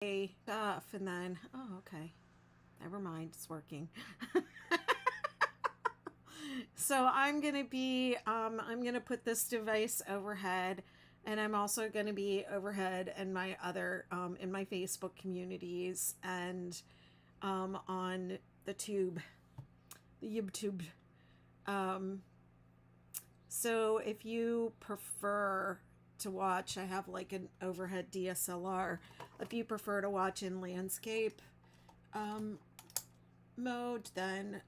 Stuff, and then, oh, okay, never mind, it's working. So I'm gonna put this device overhead, and I'm also gonna be overhead in my other, in my Facebook communities, and on the YouTube. Um, so if you prefer to watch, I have like an overhead DSLR. If you prefer to watch in landscape um, mode, then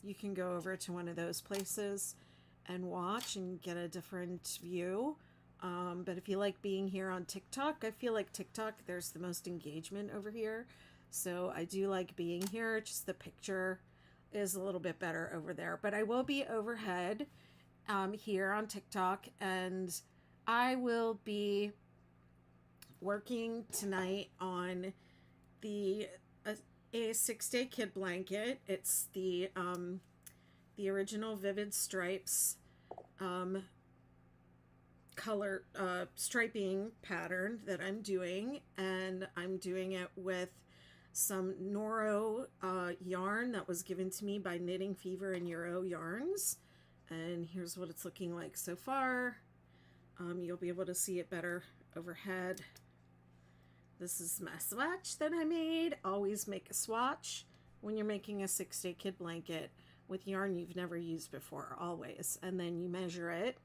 you can go over to one of those places and watch and get a different view. But if you like being here on TikTok, I feel like TikTok, there's the most engagement over here. So I do like being here, just the picture is a little bit better over there. But I will be overhead here on TikTok, and I will be working tonight on the a 6-day kid blanket. It's the original Vivid Stripes color striping pattern that I'm doing, and I'm doing it with some Noro yarn that was given to me by Knitting Fever and Euro Yarns. And here's what it's looking like so far. You'll be able to see it better overhead. This is my swatch that I made. Always make a swatch when you're making a 6-day kid blanket with yarn you've never used before, always. And then you measure it,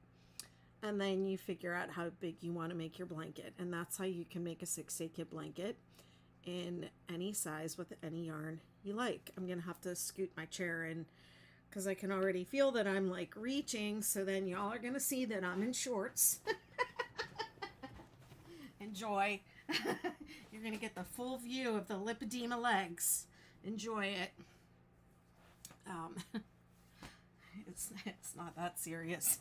and then you figure out how big you want to make your blanket. And that's how you can make a 6-day kid blanket in any size with any yarn you like. I'm gonna have to scoot my chair in because I can already feel that I'm like reaching, so then y'all are gonna see that I'm in shorts. Enjoy. You're gonna get the full view of the lipedema legs. Enjoy it. Um, it's not that serious.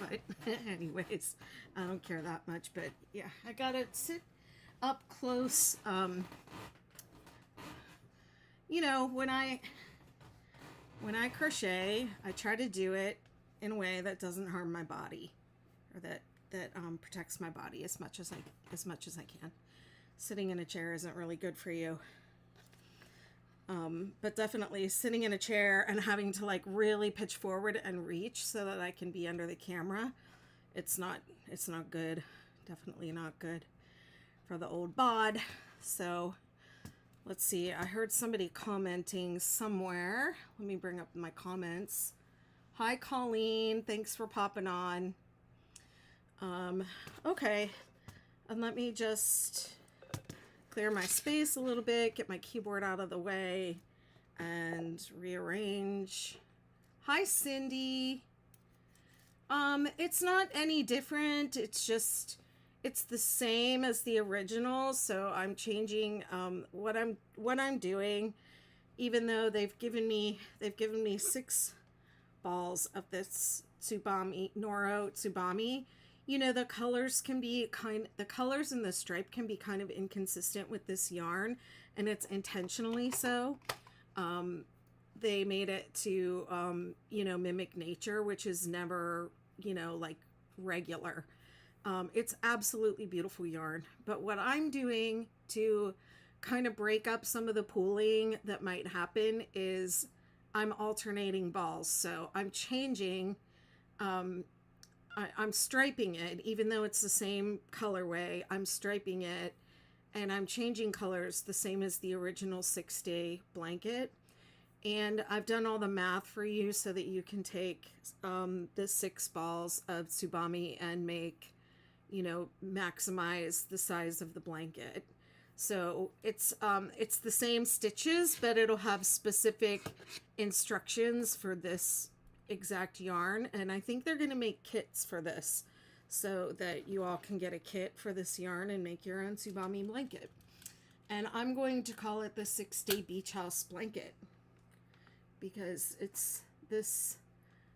But anyways, I don't care that much. But yeah, I gotta sit up close. You know, when I crochet, I try to do it in a way that doesn't harm my body, or that protects my body as much as I can. Sitting in a chair isn't really good for you. But definitely sitting in a chair and having to like really pitch forward and reach so that I can be under the camera, it's not good. Definitely not good for the old bod. So let's see. I heard somebody commenting somewhere. Let me bring up my comments. Hi, Colleen. Thanks for popping on. Okay. And let me just clear my space a little bit, get my keyboard out of the way, and rearrange. Hi, Cindy. It's not any different. It's just, it's the same as the original. So I'm changing what I'm doing, even though they've given me 6 balls of this Tsubame, Noro Tsubame. You know, the colors in the stripe can be kind of inconsistent with this yarn, and it's intentionally so. They made it to, you know, mimic nature, which is never, you know, like regular. It's absolutely beautiful yarn. But what I'm doing to kind of break up some of the pooling that might happen is I'm alternating balls. So I'm changing, I'm striping it, even though it's the same colorway. I'm striping it, and I'm changing colors the same as the original 6-day blanket. And I've done all the math for you so that you can take the 6 balls of Tsubame and make, you know, maximize the size of the blanket. So it's the same stitches, but it'll have specific instructions for this exact yarn. And I think they're going to make kits for this so that you all can get a kit for this yarn and make your own Tsubame blanket. And I'm going to call it the 6-day beach house blanket, because this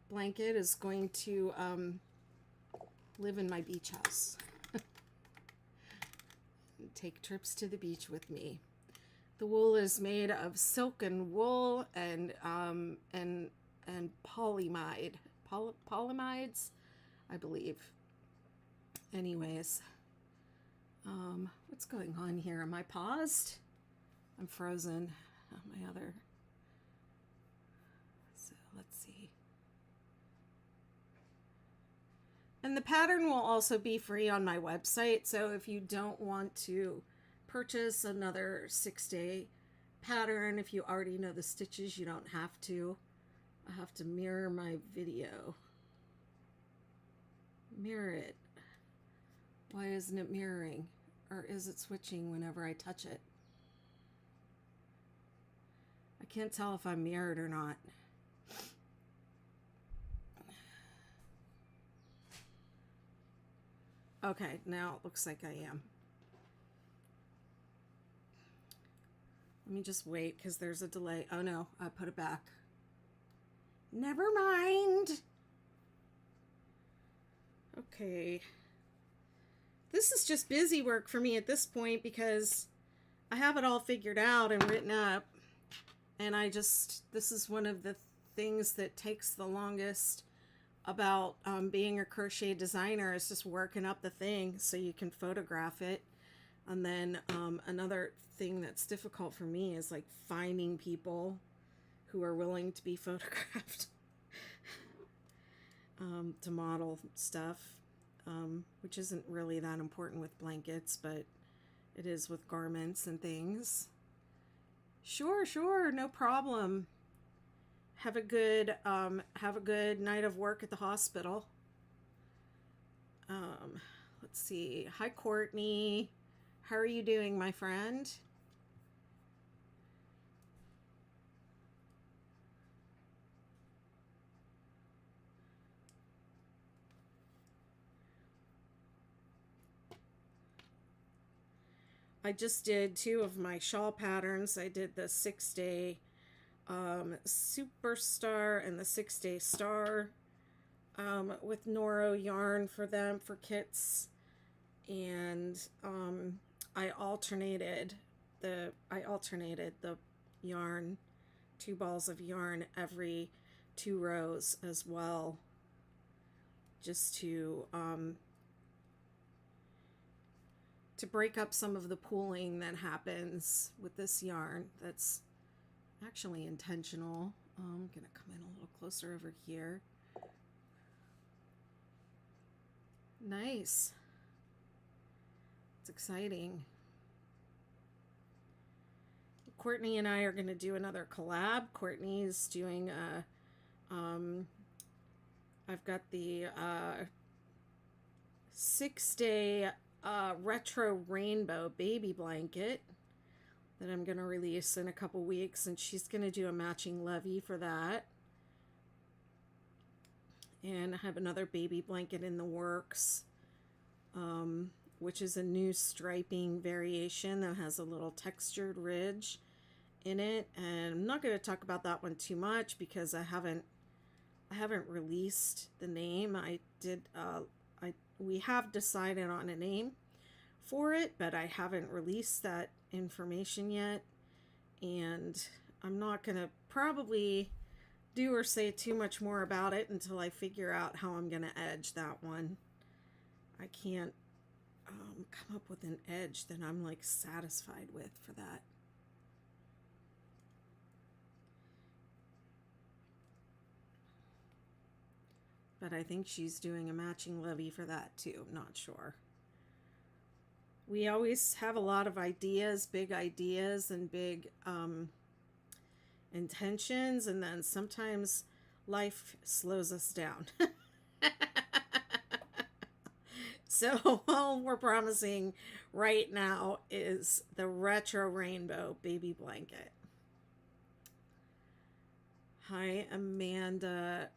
blanket is going to live in my beach house. Take trips to the beach with me. The wool is made of silk and wool and polyamides, I believe. Anyways, What's going on here? Am I paused? I'm frozen on my other. So let's see. And the pattern will also be free on my website. So if you don't want to purchase another 6-day pattern, if you already know the stitches, you don't have to. I have to mirror my video. Mirror it. Why isn't it mirroring? Or is it switching whenever I touch it? I can't tell if I'm mirrored or not. Okay, now it looks like I am. Let me just wait because there's a delay. Oh no, I put it back. Never mind. Okay. This is just busy work for me at this point because I have it all figured out and written up. And this is one of the things that takes the longest about being a crochet designer, is just working up the thing so you can photograph it. And then another thing that's difficult for me is like finding people who are willing to be photographed to model stuff, which isn't really that important with blankets, but it is with garments and things. Sure, no problem. Have a good night of work at the hospital. Let's see. Hi, Courtney. How are you doing, my friend? I just did 2 of my shawl patterns. I did the 6-day Superstar and the 6-day Star with Noro yarn for them for kits, and I alternated the yarn, 2 balls of yarn every 2 rows as well, just to break up some of the pooling that happens with this yarn. That's actually intentional. I'm gonna come in a little closer over here. Nice. It's exciting. Courtney and I are gonna do another collab. Courtney's doing a I've got the 6-day retro rainbow baby blanket that I'm going to release in a couple weeks, and she's going to do a matching levy for that. And I have another baby blanket in the works, which is a new striping variation that has a little textured ridge in it. And I'm not going to talk about that one too much because I haven't released the name. We have decided on a name for it, but I haven't released that information yet, and I'm not gonna probably do or say too much more about it until I figure out how I'm gonna edge that one. I can't come up with an edge that I'm like satisfied with for that. But I think she's doing a matching levy for that too. Not sure. We always have a lot of ideas, big ideas and big intentions, and then sometimes life slows us down. So all we're promising right now is the retro rainbow baby blanket. Hi, Amanda.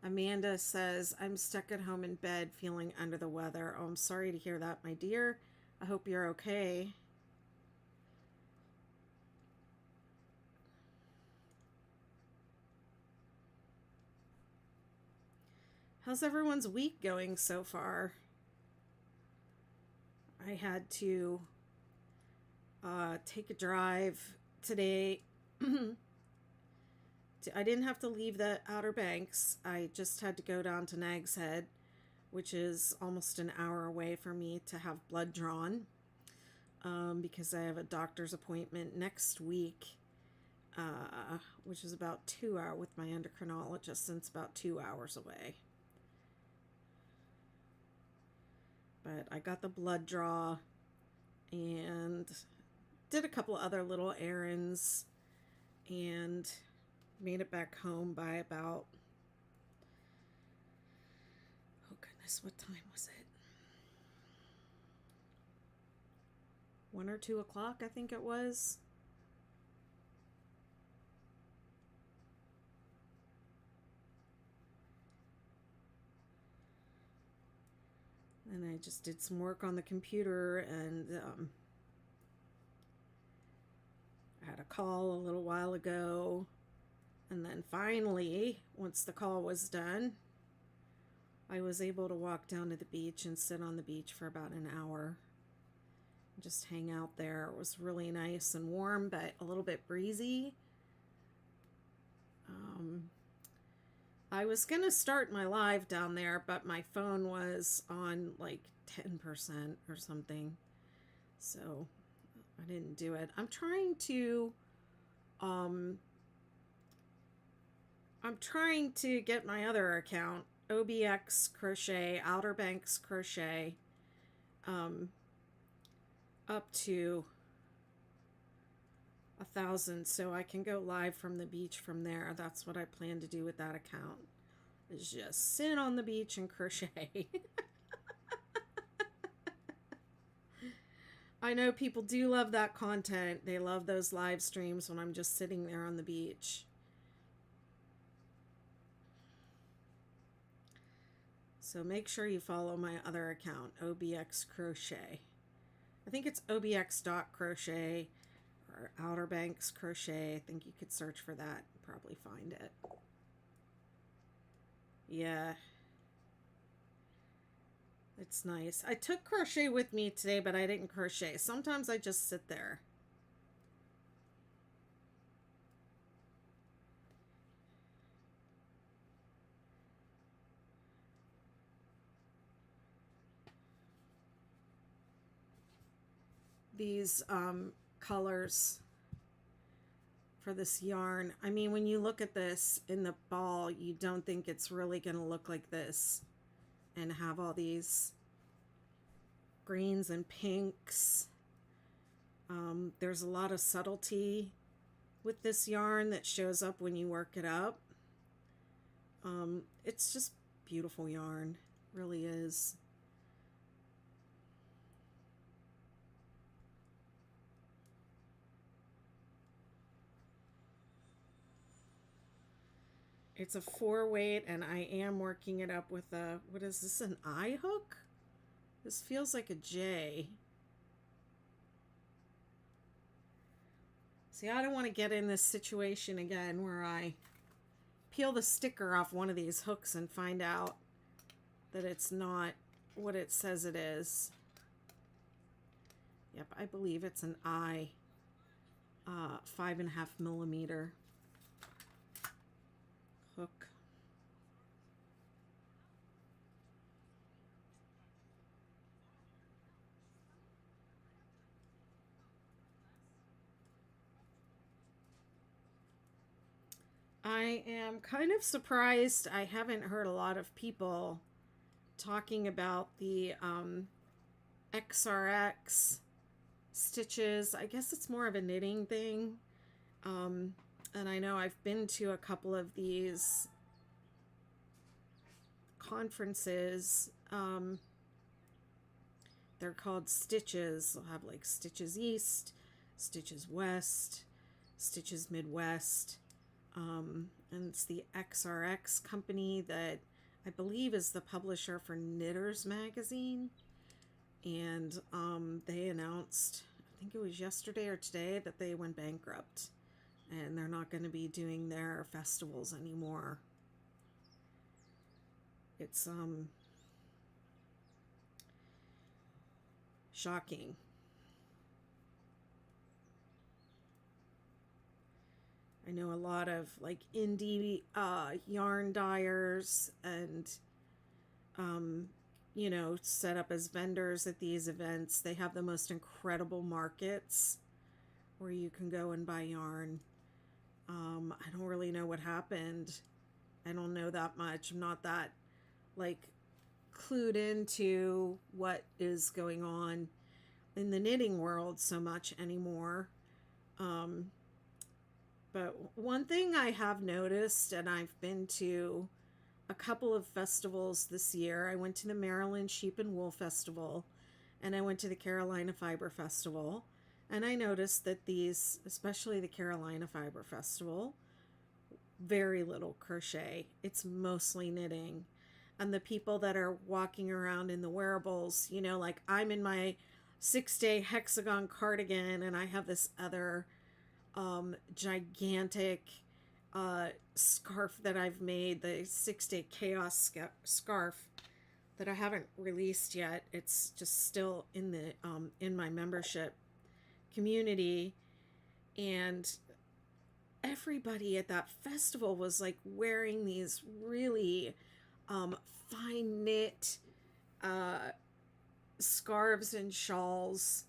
Amanda says, I'm stuck at home in bed feeling under the weather. Oh, I'm sorry to hear that, my dear. I hope you're okay. How's everyone's week going so far? I had to take a drive today. I didn't have to leave the Outer Banks. I just had to go down to Nag's Head, which is almost an hour away for me to have blood drawn, because I have a doctor's appointment next week, which is about 2 hours with my endocrinologist, and it's about 2 hours away. But I got the blood draw and did a couple other little errands and made it back home by about, oh goodness, what time was it? 1 or 2 o'clock, I think it was. And I just did some work on the computer, and I had a call a little while ago. And then finally, once the call was done, I was able to walk down to the beach and sit on the beach for about an hour. Just hang out there. It was really nice and warm, but a little bit breezy. I was going to start my live down there, but my phone was on like 10% or something. So I didn't do it. I'm trying to get my other account, OBX Crochet, Outer Banks Crochet, up to 1,000, so I can go live from the beach from there. That's what I plan to do with that account, is just sit on the beach and crochet. I know people do love that content. They love those live streams when I'm just sitting there on the beach. So make sure you follow my other account, OBX Crochet. I think it's obx.crochet or Outer Banks Crochet. I think you could search for that and probably find it. Yeah. It's nice. I took crochet with me today, but I didn't crochet. Sometimes I just sit there. These colors for this yarn. I mean, when you look at this in the ball, you don't think it's really going to look like this and have all these greens and pinks. There's a lot of subtlety with this yarn that shows up when you work it up. It's just beautiful yarn, really is. It's a 4-weight, and I am working it up with a, what is this, an I hook? This feels like a J. See, I don't want to get in this situation again where I peel the sticker off one of these hooks and find out that it's not what it says it is. Yep, I believe it's an I 5.5 millimeter hook. I am kind of surprised I haven't heard a lot of people talking about the XRX stitches. I guess it's more of a knitting thing. And I know I've been to a couple of these conferences. They're called Stitches. They'll have like Stitches East, Stitches West, Stitches Midwest. And it's the XRX company that I believe is the publisher for Knitters Magazine. And they announced, I think it was yesterday or today, that they went bankrupt. And they're not going to be doing their festivals anymore. It's shocking. I know a lot of like indie yarn dyers and you know, set up as vendors at these events. They have the most incredible markets where you can go and buy yarn. I don't really know what happened. I don't know that much. I'm not that like clued into what is going on in the knitting world so much anymore. Um, but one thing I have noticed, and I've been to a couple of festivals this year. I went to the Maryland Sheep and Wool Festival, and I went to the Carolina Fiber Festival. And I noticed that these, especially the Carolina Fiber Festival, very little crochet. It's mostly knitting. And the people that are walking around in the wearables, you know, like I'm in my 6-day hexagon cardigan, and I have this other gigantic scarf that I've made, the 6-day chaos scarf that I haven't released yet. It's just still in the in my membership community, and everybody at that festival was like wearing these really fine knit scarves and shawls,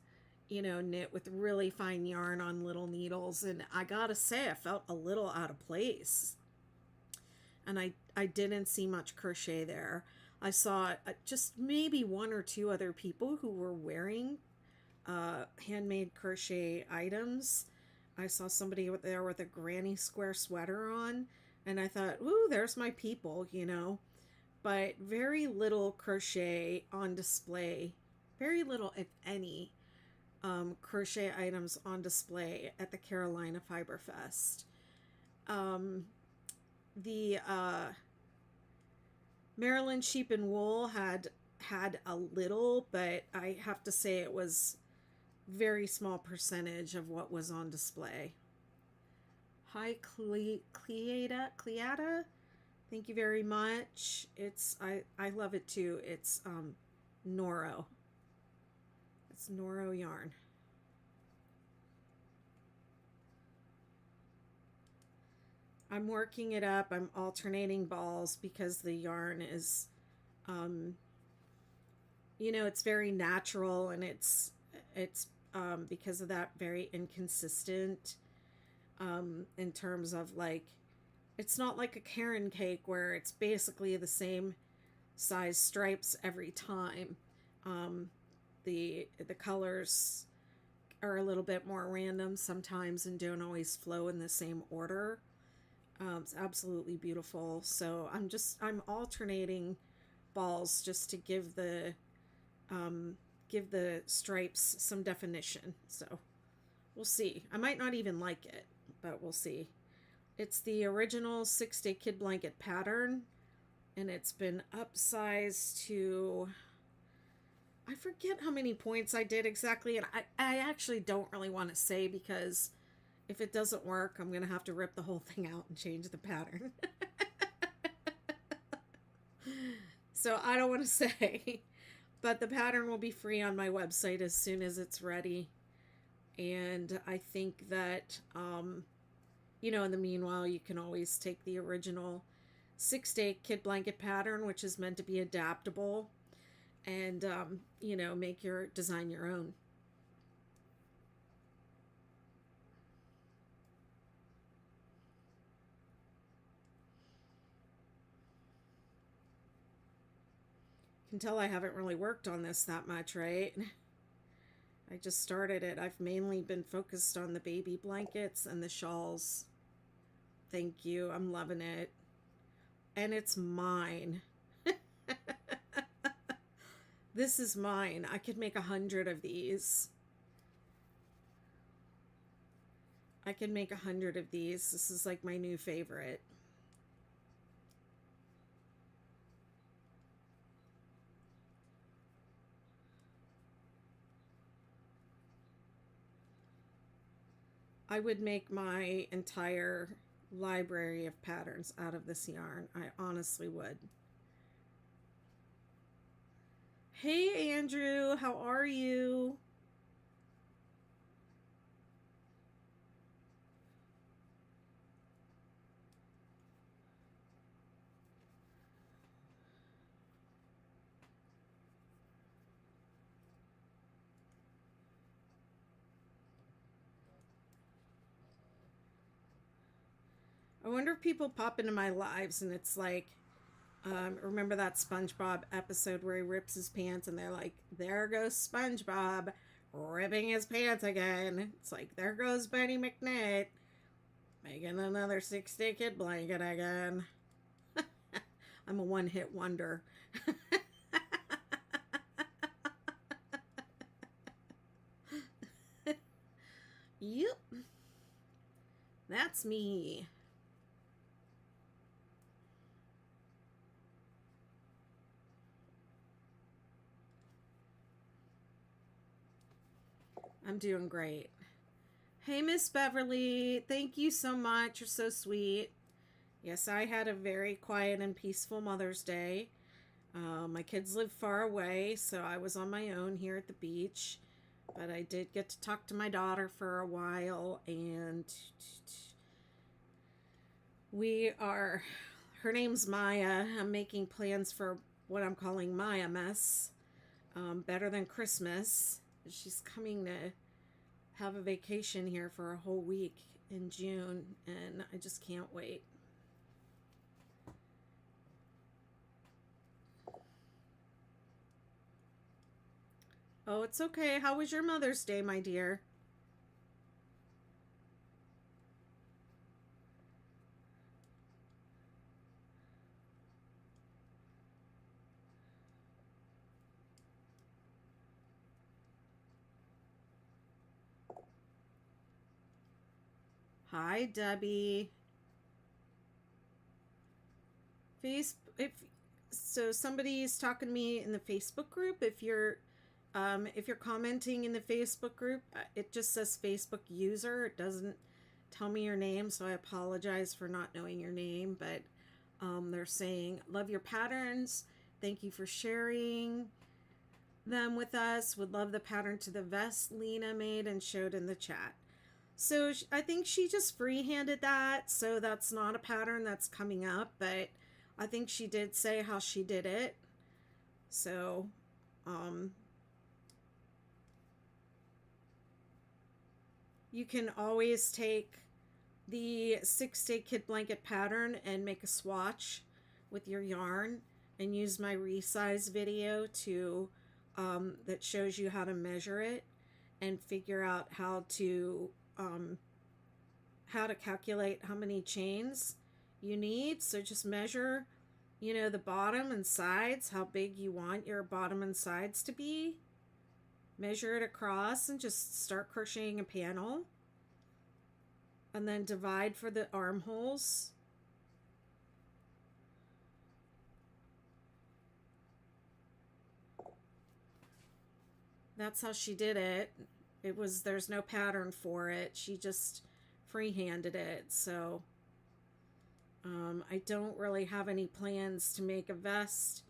you know, knit with really fine yarn on little needles. And I gotta say, I felt a little out of place. And I didn't see much crochet there. I saw just maybe one or two other people who were wearing handmade crochet items. I saw somebody there with a granny square sweater on, and I thought, ooh, there's my people, you know. But very little crochet on display. Very little, if any, crochet items on display at the Carolina Fiber Fest. The Maryland Sheep and Wool had a little, but I have to say it was very small percentage of what was on display. Hi, Cleata. Thank you very much. I love it too. It's Noro. It's Noro yarn. I'm working it up. I'm alternating balls because the yarn is, you know, it's very natural, and it's because of that, very inconsistent in terms of like, it's not like a Karen cake where it's basically the same size stripes every time. The colors are a little bit more random sometimes and don't always flow in the same order. It's absolutely beautiful. So I'm alternating balls just to give the stripes some definition. So we'll see. I might not even like it, but we'll see. It's the original 6-day kid blanket pattern, and it's been upsized to, I forget how many points I did exactly, and I actually don't really want to say, because if it doesn't work, I'm going to have to rip the whole thing out and change the pattern. So I don't want to say, but the pattern will be free on my website as soon as it's ready. And I think that, you know, in the meanwhile, you can always take the original 6-day kid blanket pattern, which is meant to be adaptable, and, you know, design your own. You can tell I haven't really worked on this that much, right? I just started it. I've mainly been focused on the baby blankets and the shawls. Thank you. I'm loving it. And it's mine. This is mine. I could make 100 of these. I can make 100 of these. This is like my new favorite. I would make my entire library of patterns out of this yarn. I honestly would. Hey, Andrew, how are you? I wonder if people pop into my lives and it's like, remember that SpongeBob episode where he rips his pants and they're like, there goes SpongeBob ripping his pants again. It's like, there goes Benny McNitt making another 6-day kid blanket again. I'm a one-hit wonder. Yep. That's me. I'm doing great. Hey, Miss Beverly. Thank you so much. You're so sweet. Yes, I had a very quiet and peaceful Mother's Day. My kids live far away, so I was on my own here at the beach. But I did get to talk to my daughter for a while, and her name's Maya. I'm making plans for what I'm calling Maya Mess, better than Christmas. She's coming to have a vacation here for a whole week in June, and I just can't wait. Oh, it's okay. How was your Mother's Day, my dear? Hi, Debbie. If so, somebody's talking to me in the Facebook group. If you're commenting in the Facebook group, it just says Facebook user. It doesn't tell me your name, so I apologize for not knowing your name. But they're saying, love your patterns. Thank you for sharing them with us. Would love the pattern to the vest Lena made and showed in the chat. So I think she just freehanded that. So that's not a pattern that's coming up, but I think she did say how she did it. So, you can always take the 6-day kid blanket pattern and make a swatch with your yarn and use my resize video to that shows you how to measure it and figure out how to calculate how many chains you need. So just measure, the bottom and sides, how big you want your bottom and sides to be. Measure it across and just start crocheting a panel. And then divide for the armholes. That's how she did it. There's no pattern for it. She just freehanded it. So I don't really have any plans to make a vest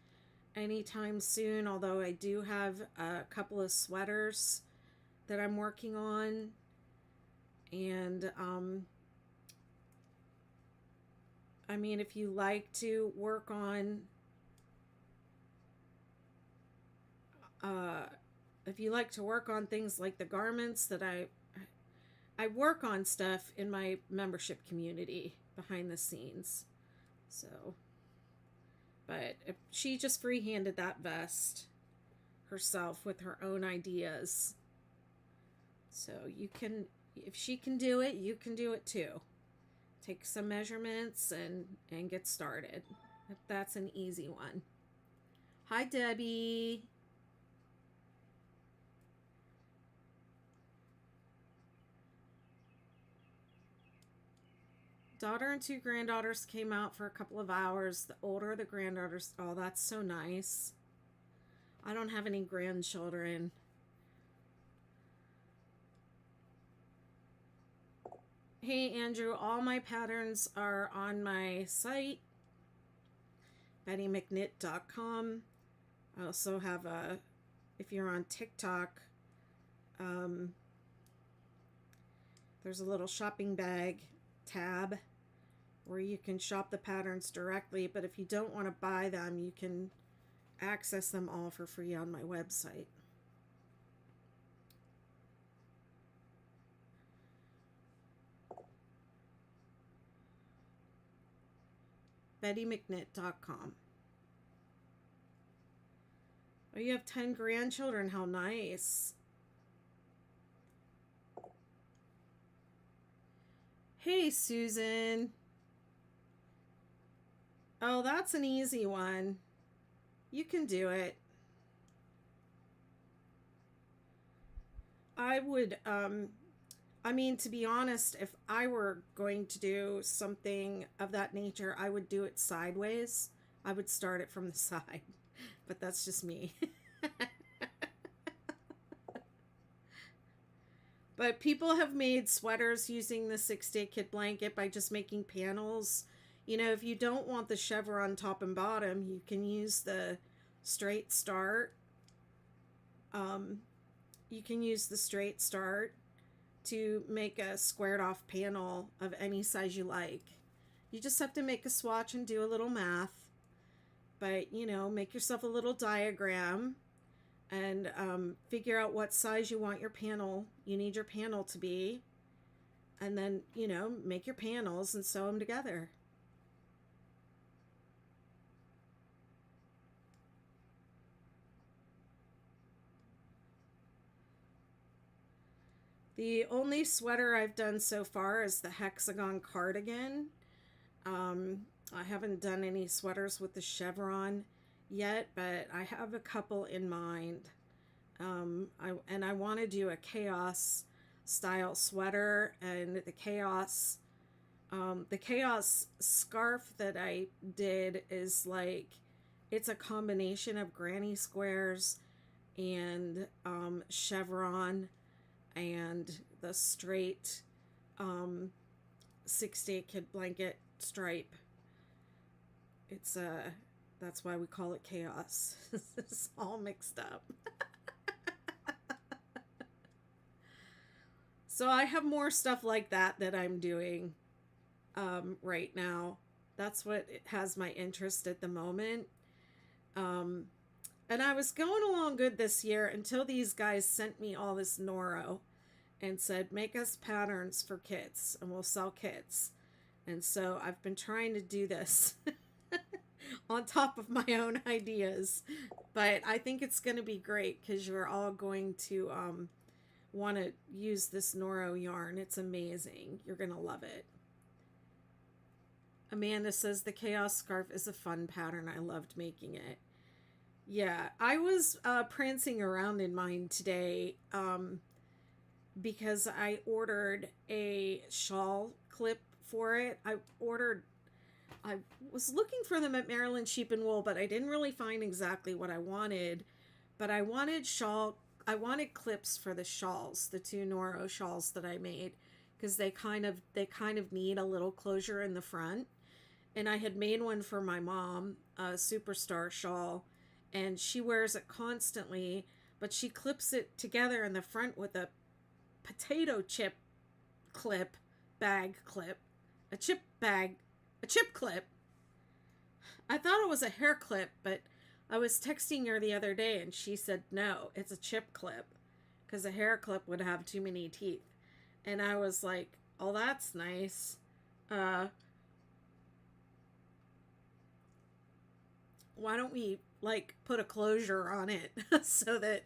anytime soon, although I do have a couple of sweaters that I'm working on. And I mean, if you like to work on things like the garments that I work on stuff in my membership community behind the scenes. So, but she just freehanded that vest herself with her own ideas. So if she can do it, you can do it too. Take some measurements and get started. That's an easy one. Hi, Debbie. Daughter and 2 granddaughters came out for a couple of hours. The older the granddaughters, oh, that's so nice. I don't have any grandchildren. Hey, Andrew, all my patterns are on my site, BettyMcKnit.com. I also have if you're on TikTok, there's a little shopping bag tab where you can shop the patterns directly, but if you don't want to buy them, you can access them all for free on my website. BettyMcKnit.com. Oh, you have 10 grandchildren. How nice. Hey, Susan. Oh, that's an easy one. You can do it. I would, I mean, to be honest, if I were going to do something of that nature, I would do it sideways. I would start it from the side, but that's just me. But people have made sweaters using the 6-day kit blanket by just making panels. You know, if you don't want the chevron top and bottom, you can use the straight start. You can use the straight start to make a squared off panel of any size you like. You just have to make a swatch and do a little math. But, you know, make yourself a little diagram and figure out what size you want your panel, you need your panel to be. And then, you know, make your panels and sew them together. The only sweater I've done so far is the hexagon cardigan. I haven't done any sweaters with the chevron yet, but I have a couple in mind. I want to do a chaos style sweater, and the chaos scarf that I did is like, it's a combination of granny squares and chevron and the straight 6-day kid blanket stripe. It's that's why we call it chaos. It's all mixed up. So I have more stuff like that I'm doing right now. That's what has my interest at the moment. And I was going along good this year until these guys sent me all this Noro and said, make us patterns for kits and we'll sell kits. And so I've been trying to do this on top of my own ideas. But I think it's going to be great because you're all going to want to use this Noro yarn. It's amazing. You're going to love it. Amanda says the chaos scarf is a fun pattern. I loved making it. Yeah, I was prancing around in mine today because I ordered a shawl clip for it. I was looking for them at Maryland Sheep and Wool, but I didn't really find exactly what I wanted. But I wanted clips for the shawls, the 2 Noro shawls that I made, because they kind of need a little closure in the front. And I had made one for my mom, a Superstar shawl, and she wears it constantly, but she clips it together in the front with a potato chip bag clip. A chip clip. I thought it was a hair clip, but I was texting her the other day and she said, no, it's a chip clip because a hair clip would have too many teeth. And I was like, oh, that's nice. Why don't we like put a closure on it so that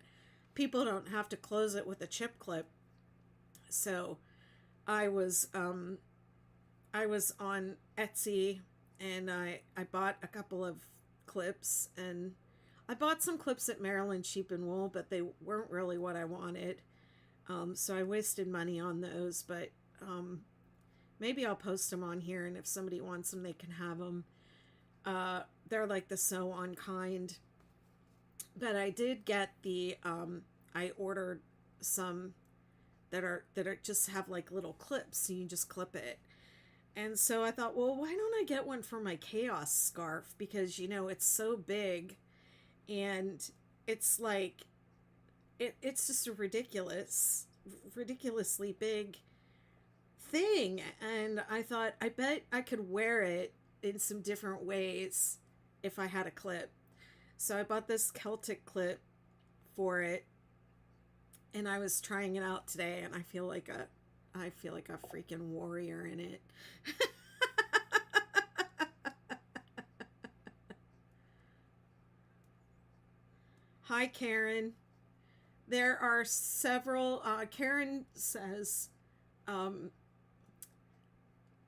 people don't have to close it with a chip clip? So I was on Etsy and I bought a couple of clips, and I bought some clips at Maryland Sheep and Wool, but they weren't really what I wanted. So I wasted money on those, but maybe I'll post them on here, and if somebody wants them, they can have them. They're like the Sew On kind. But I did get the I ordered some that are just have like little clips, so you just clip it. And so I thought, well, why don't I get one for my chaos scarf? Because, you know, it's so big and it's like it's just a ridiculously big thing. And I thought, I bet I could wear it in some different ways if I had a clip. So I bought this Celtic clip for it, and I was trying it out today, and I feel like a freaking warrior in it. Hi, Karen. There are several. Karen says, um,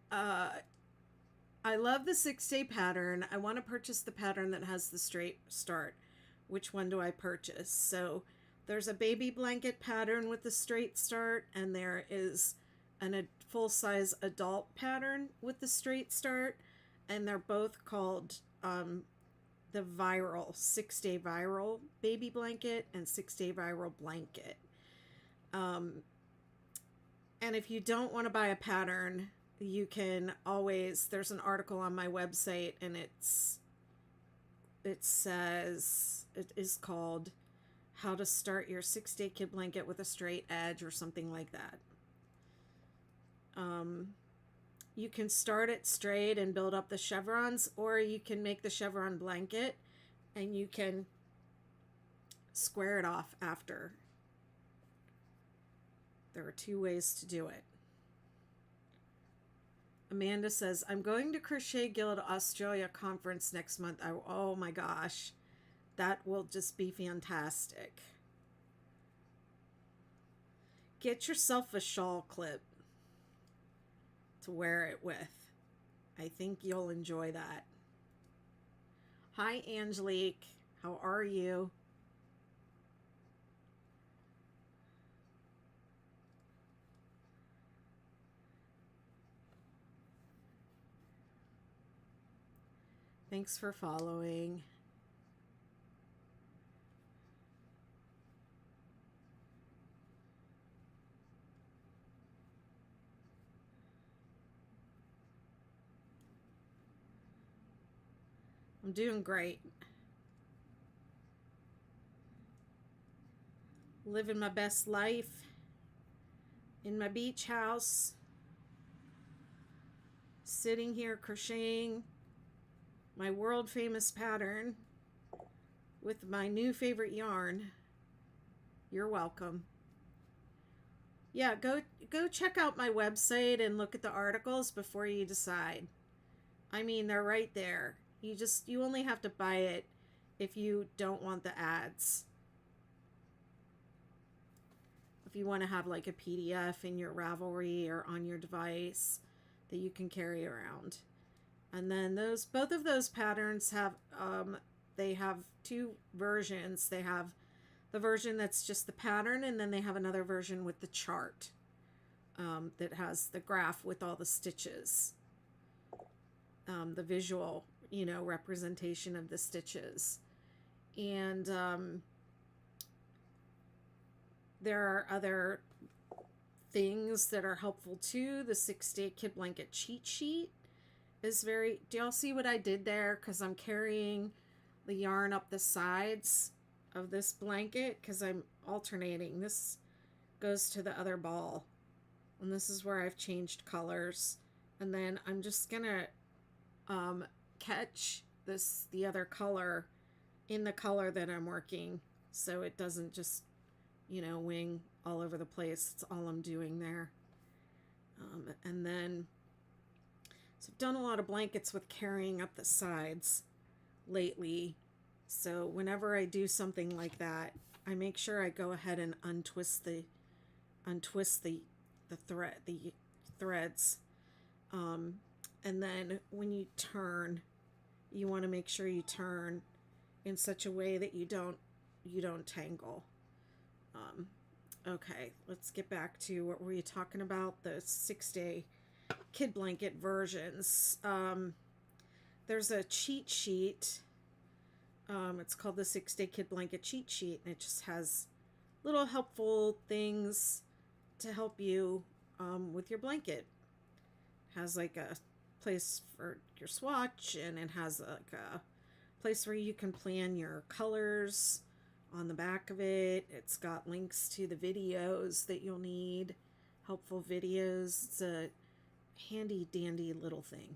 uh, I love the 6-day pattern. I want to purchase the pattern that has the straight start. Which one do I purchase? So there's a baby blanket pattern with the straight start, and there is a full-size adult pattern with the straight start, and they're both called the viral 6-day viral baby blanket and 6-day viral blanket. And if you don't want to buy a pattern, you can always, there's an article on my website, and it is called How to Start Your 6-Day Kid Blanket with a Straight Edge or something like that. You can start it straight and build up the chevrons, or you can make the chevron blanket and you can square it off after. There are 2 ways to do it. Amanda says, I'm going to Crochet Guild Australia conference next month. Oh my gosh, that will just be fantastic. Get yourself a shawl clip to wear it with. I think you'll enjoy that. Hi, Angelique. How are you? Thanks for following. I'm doing great. Living my best life in my beach house. Sitting here crocheting my world famous pattern with my new favorite yarn. You're welcome. Yeah, go check out my website and look at the articles before you decide. I mean, they're right there. You only have to buy it if you don't want the ads. If you want to have like a PDF in your Ravelry or on your device that you can carry around. And then both of those patterns have they have 2 versions. They have the version that's just the pattern, and then they have another version with the chart that has the graph with all the stitches, the visual, representation of the stitches. And there are other things that are helpful too. The 6-day kid blanket cheat sheet is do y'all see what I did there? Because I'm carrying the yarn up the sides of this blanket because I'm alternating. This goes to the other ball, and this is where I've changed colors, and then I'm just gonna catch the other color in the color that I'm working, so it doesn't just wing all over the place. It's all I'm doing there. And then so I've done a lot of blankets with carrying up the sides lately, so whenever I do something like that, I make sure I go ahead and untwist the threads, and then when you turn, you want to make sure you turn in such a way that you don't tangle. Okay, let's get back to what were you talking about, the 6-day kid blanket versions. There's a cheat sheet. It's called the 6-day kid blanket cheat sheet, and it just has little helpful things to help you with your blanket. It has like a place for your swatch, and it has like a place where you can plan your colors on the back of it. It's got links to the videos that you'll need, helpful videos. It's a handy dandy little thing.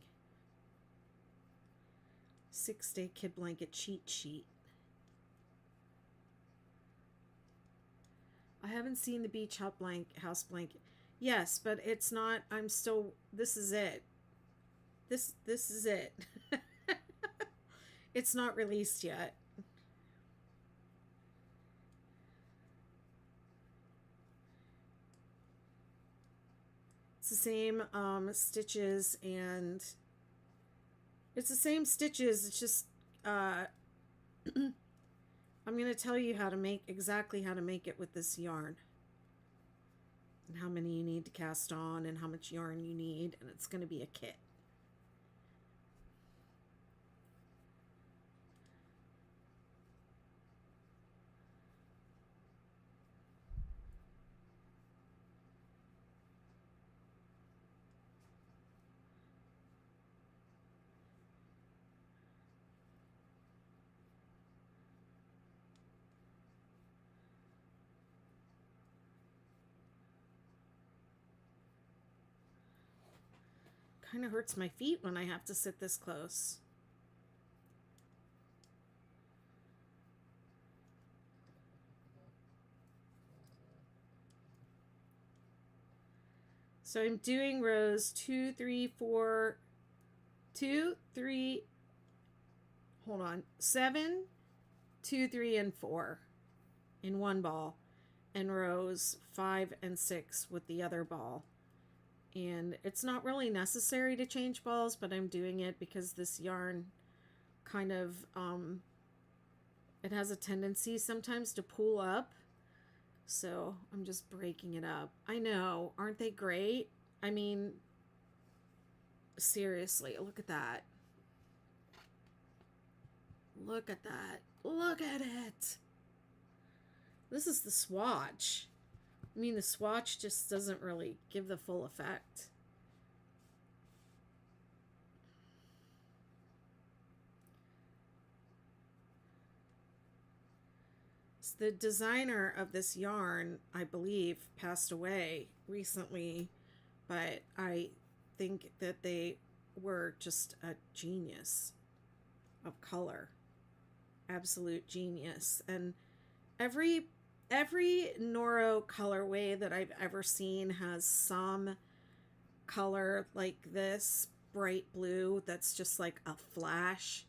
6-day kid blanket cheat sheet. I haven't seen the beach house blanket. Yes, but it's not. This is it. This is it. It's not released yet. It's the same stitches, and it's the same stitches. It's just I'm going to tell you how to make exactly how to make it with this yarn, and how many you need to cast on, and how much yarn you need, and it's going to be a kit. Kind of hurts my feet when I have to sit this close. So I'm doing rows 2, 3, 4, 2, 3, hold on, 7, 2, 3, and 4 in one ball, and rows 5 and 6 with the other ball. And it's not really necessary to change balls, but I'm doing it because this yarn kind of, it has a tendency sometimes to pull up. So I'm just breaking it up. I know, aren't they great? I mean, seriously, look at that. Look at that. Look at it. This is the swatch. I mean, the swatch just doesn't really give the full effect. So the designer of this yarn, I believe, passed away recently, but I think that they were just a genius of color. Absolute genius. And every Noro colorway that I've ever seen has some color like this bright blue that's just like a flash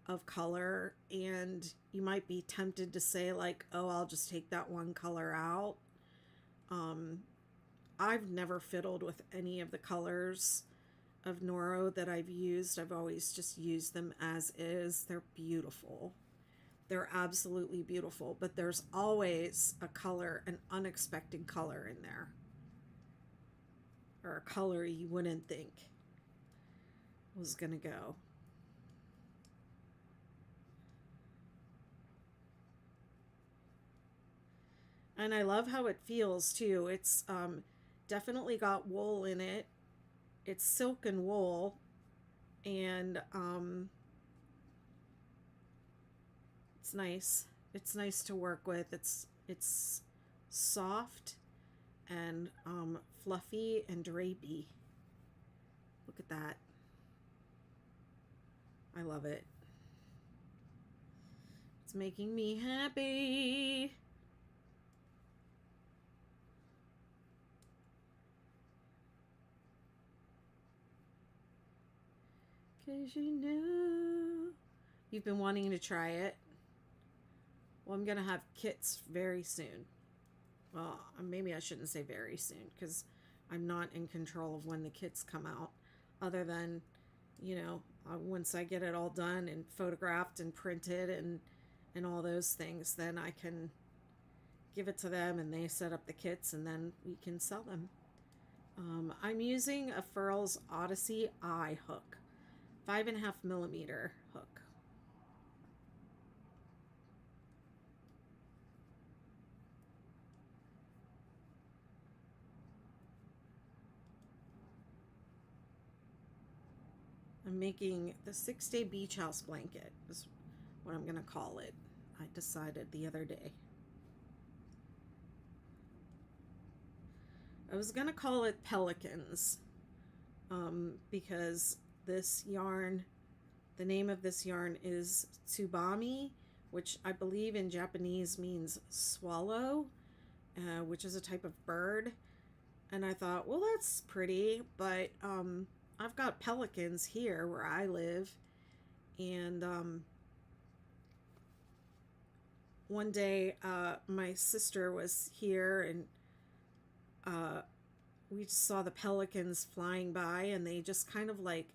of color, and you might be tempted to say like, oh, I'll just take that one color out. I've never fiddled with any of the colors of Noro that I've used. I've always just used them as is. They're beautiful. They're absolutely beautiful, but there's always a color, an unexpected color in there, or a color you wouldn't think was gonna go. And I love how it feels too. It's definitely got wool in it. It's silk and wool, and it's nice. It's nice to work with. It's soft and fluffy and drapey. Look at that. I love it. It's making me happy. Cause you know you've been wanting to try it. Well, I'm gonna have kits very soon. Well, maybe I shouldn't say very soon, because I'm not in control of when the kits come out, other than, you know, once I get it all done and photographed and printed and all those things, then I can give it to them and they set up the kits, and then we can sell them. I'm using a Furls Odyssey eye hook, 5.5 millimeter hook. I'm making the 6-day beach house blanket, is what I'm gonna call it. I decided the other day. I was gonna call it Pelicans, because this yarn, the name of this yarn is Tsubame, which I believe in Japanese means swallow, which is a type of bird. And I thought, well, that's pretty, but I've got pelicans here where I live, and one day my sister was here, and we just saw the pelicans flying by, and they just kind of like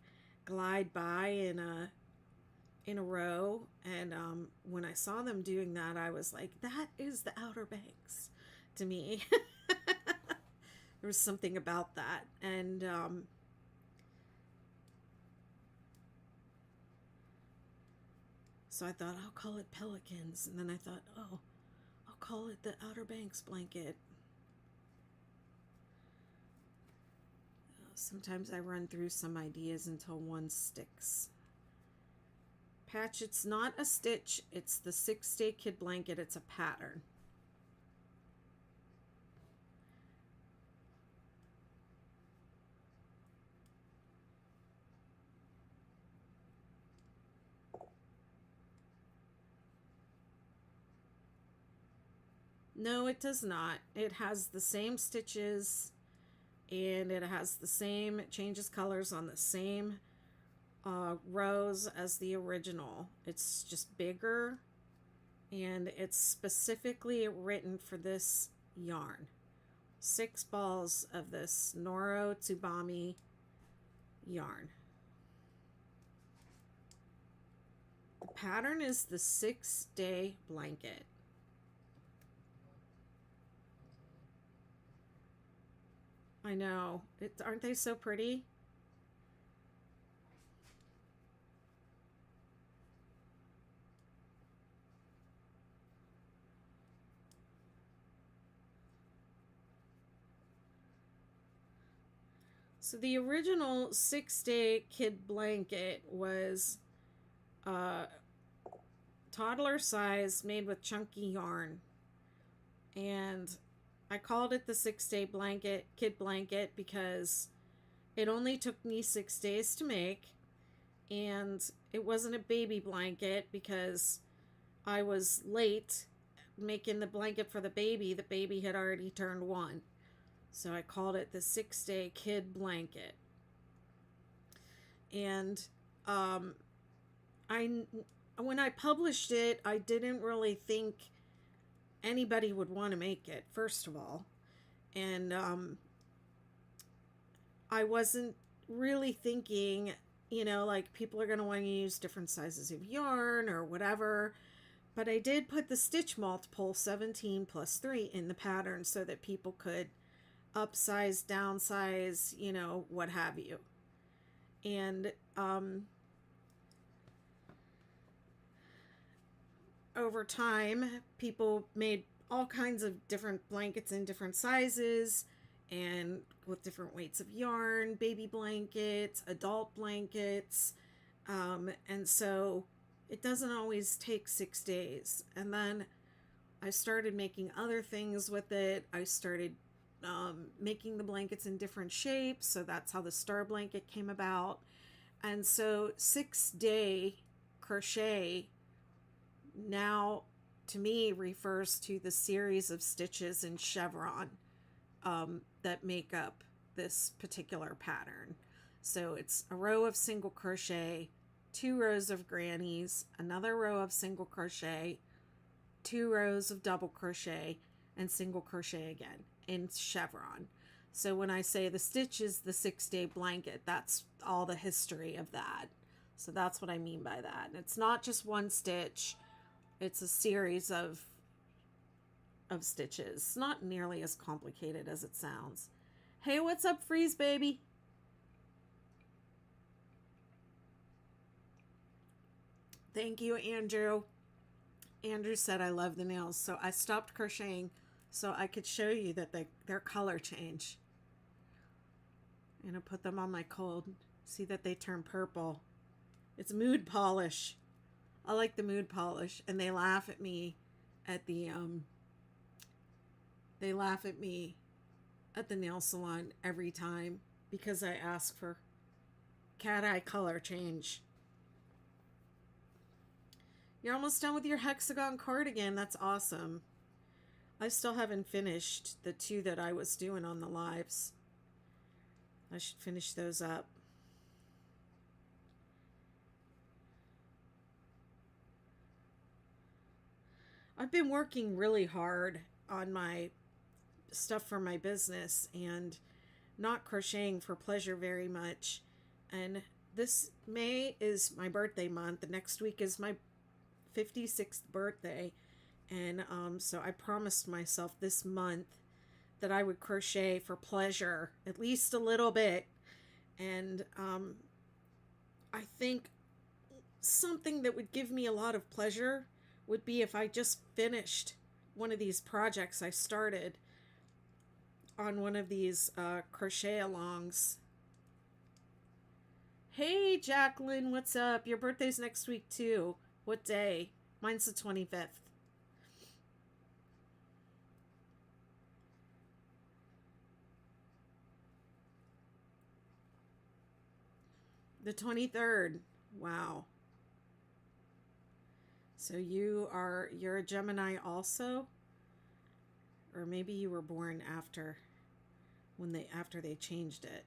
glide by in a row. And when I saw them doing that, I was like, that is the Outer Banks to me. There was something about that. And so I thought, I'll call it pelicans. And then I thought, oh, I'll call it the Outer Banks blanket. Sometimes I run through some ideas until one sticks. Patch, it's not a stitch. It's the 6-day kid blanket. It's a pattern. No, it does not. It has the same stitches, and it has the same, it changes colors on the same rows as the original. It's just bigger, and it's specifically written for this yarn. 6 balls of this Noro Tsubame yarn. The pattern is the 6-day blanket. I know. Aren't they so pretty? So the original 6-day kid blanket was toddler size, made with chunky yarn. And I called it the 6-day blanket, kid blanket, because it only took me 6 days to make. And it wasn't a baby blanket because I was late making the blanket for the baby. The baby had already turned 1. So I called it the 6-day kid blanket. And when I published it, I didn't really think anybody would want to make it, first of all. And I wasn't really thinking, you know, like people are going to want to use different sizes of yarn or whatever. But I did put the stitch multiple 17 plus 3 in the pattern so that people could upsize, downsize, you know, what have you. And over time, people made all kinds of different blankets in different sizes and with different weights of yarn, baby blankets, adult blankets. And so it doesn't always take 6 days. And then I started making other things with it. I started making the blankets in different shapes. So that's how the star blanket came about. And so 6-day crochet now to me refers to the series of stitches in chevron that make up this particular pattern. So it's a row of single crochet, 2 rows of grannies, another row of single crochet, 2 rows of double crochet, and single crochet again in chevron. So when I say the stitch is the 6-day blanket, that's all the history of that. So that's what I mean by that. And it's not just one stitch. It's a series of stitches. It's not nearly as complicated as it sounds. Hey, what's up, Freeze Baby? Thank you, Andrew. Andrew said I love the nails, so I stopped crocheting so I could show you that their color change. I'm going to put them on my cold. See that they turn purple. It's mood polish. I like the mood polish. And they laugh at me at the nail salon every time because I ask for cat eye color change. You're almost done with your hexagon cardigan. That's awesome. I still haven't finished the 2 that I was doing on the lives. I should finish those up. I've been working really hard on my stuff for my business, and not crocheting for pleasure very much. And this May is my birthday month. The next week is my 56th birthday. And so I promised myself this month that I would crochet for pleasure, at least a little bit. And I think something that would give me a lot of pleasure would be if I just finished one of these projects I started on one of these crochet alongs. Hey Jacqueline, what's up? Your birthday's next week too. What day? Mine's the 25th. The 23rd. Wow. So you're a Gemini also? Or maybe you were born after they changed it.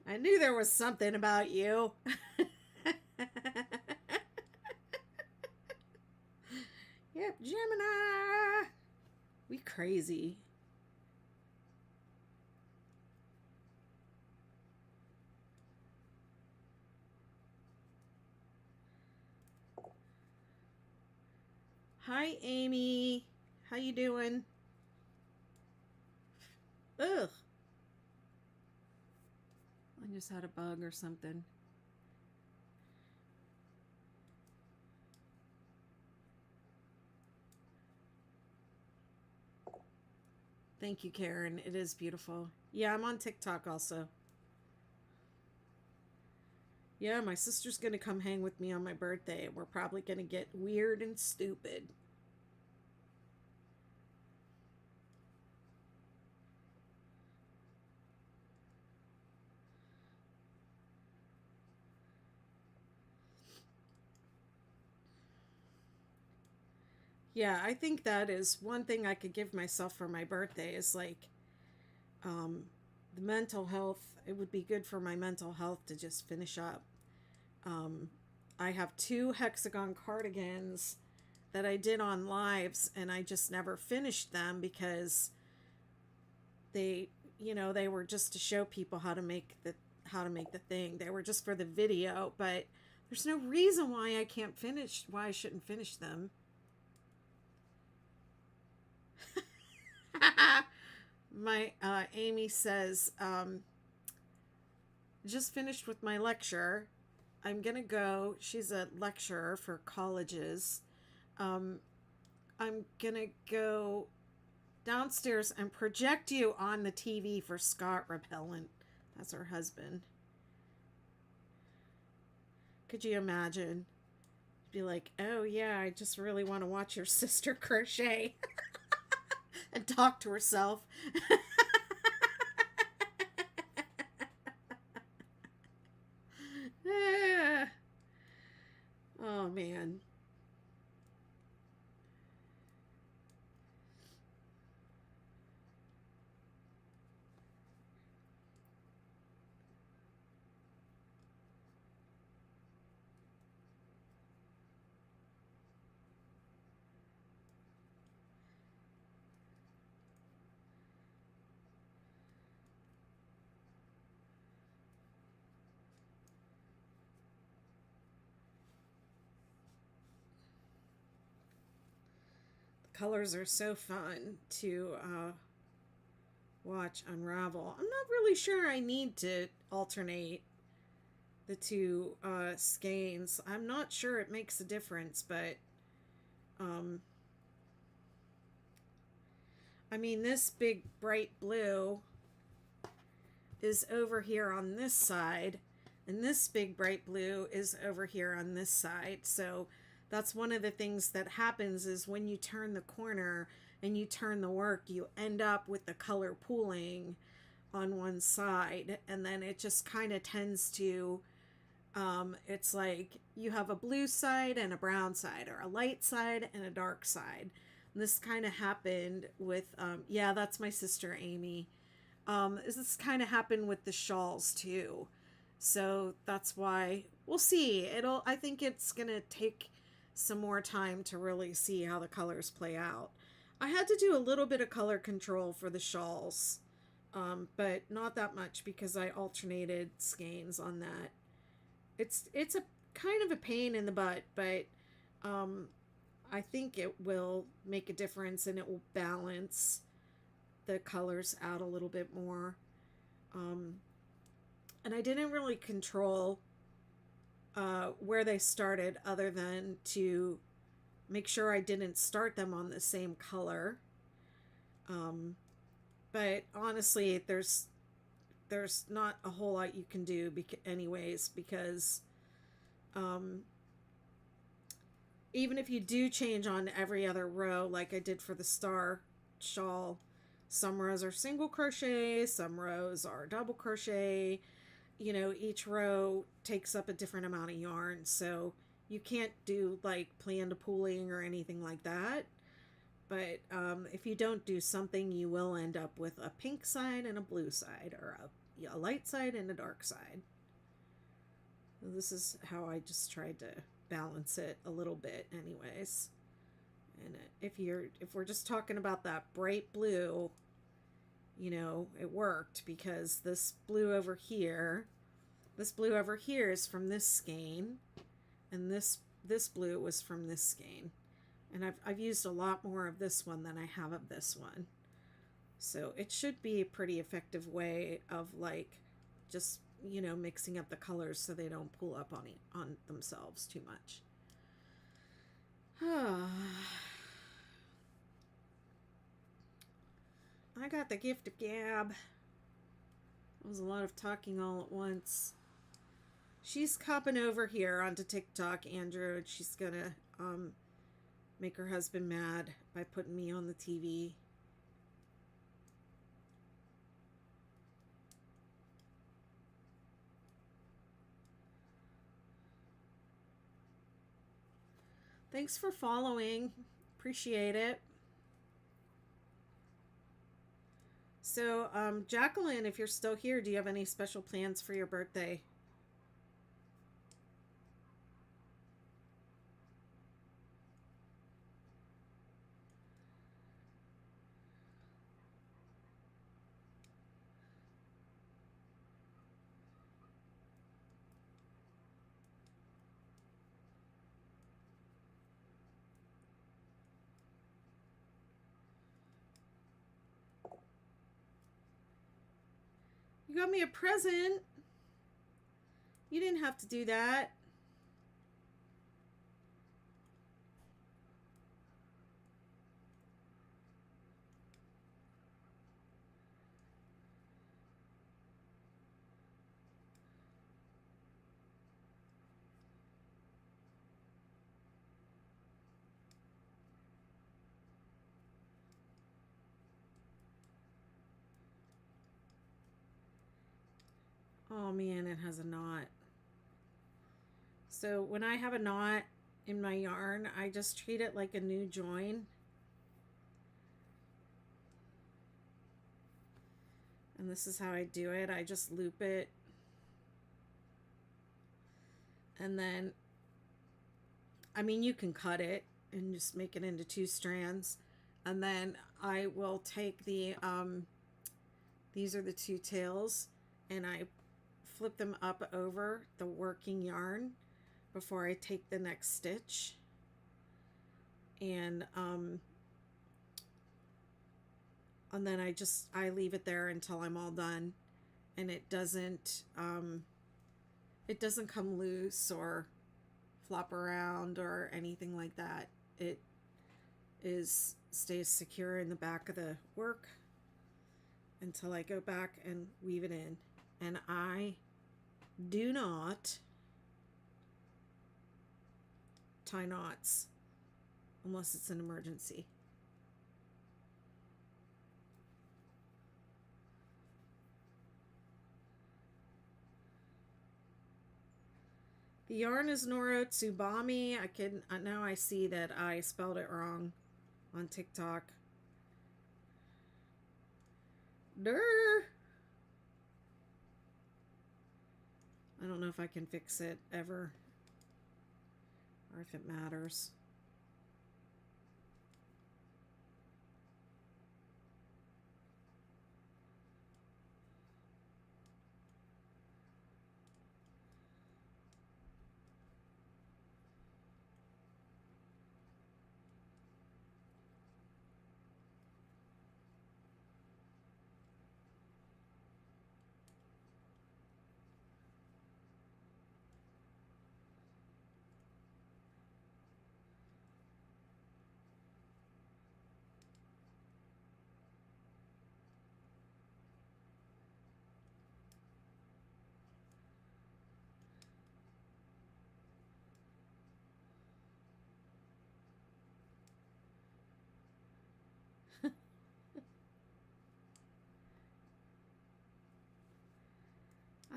I knew there was something about you. Yep, Gemini. We crazy. Hi, Amy. How you doing? Ugh. I just had a bug or something. Thank you, Karen. It is beautiful. Yeah, I'm on TikTok also. Yeah, my sister's going to come hang with me on my birthday. We're probably going to get weird and stupid. Yeah, I think that is one thing I could give myself for my birthday is like um, the mental health. It would be good for my mental health to just finish up. Um, I have 2 hexagon cardigans that I did on lives, and I just never finished them because they were just to show people how to make the thing. They were just for the video, but there's no reason why I shouldn't finish them. My Amy says, just finished with my lecture. I'm gonna go. She's a lecturer for colleges. Um, I'm gonna go downstairs and project you on the TV for Scott Repellent. That's her husband. Could you imagine? Be like, oh yeah, I just really want to watch your sister crochet and talk to herself. Oh man. Colors are so fun to watch unravel. I'm not really sure I need to alternate the 2 skeins. I'm not sure it makes a difference, but um, I mean, this big bright blue is over here on this side, and this big bright blue is over here on this side. So that's one of the things that happens is when you turn the corner and you turn the work, you end up with the color pooling on one side, and then it just kind of tends to it's like you have a blue side and a brown side, or a light side and a dark side. And this kind of happened with yeah, that's my sister Amy. This kind of happened with the shawls too. So that's why we'll see. I think it's gonna take some more time to really see how the colors play out. I had to do a little bit of color control for the shawls, but not that much because I alternated skeins on that. It's a kind of a pain in the butt, but I think it will make a difference and it will balance the colors out a little bit more. And I didn't really control where they started other than to make sure I didn't start them on the same color. But honestly, there's not a whole lot you can do anyways, because even if you do change on every other row like I did for the star shawl, some rows are single crochet, some rows are double crochet. You know, each row takes up a different amount of yarn, so you can't do like plan to pooling or anything like that. But if you don't do something, you will end up with a pink side and a blue side, or a light side and a dark side. So this is how I just tried to balance it a little bit anyways. And if we're just talking about that bright blue, you know, it worked because this blue over here is from this skein, and this blue was from this skein. And I've used a lot more of this one than I have of this one. So it should be a pretty effective way of like just, you know, mixing up the colors so they don't pull up on themselves too much. I got the gift of gab. It was a lot of talking all at once. She's copping over here onto TikTok, Andrew, and she's gonna make her husband mad by putting me on the TV. Thanks for following. Appreciate it. So, Jacqueline, if you're still here, do you have any special plans for your birthday? You got me a present. You didn't have to do that. Oh man, it has a knot. So when I have a knot in my yarn, I just treat it like a new join. And this is how I do it. I just loop it. And then, I mean, you can cut it and just make it into 2 strands. And then I will take the, these are the 2 tails, and I flip them up over the working yarn before I take the next stitch. And then I leave it there until I'm all done, and it doesn't come loose or flop around or anything like that. It stays secure in the back of the work until I go back and weave it in. And I do not tie knots unless it's an emergency. The yarn is Noro Tsubame. Now I see that I spelled it wrong on TikTok. Durr. I don't know if I can fix it ever. or if it matters.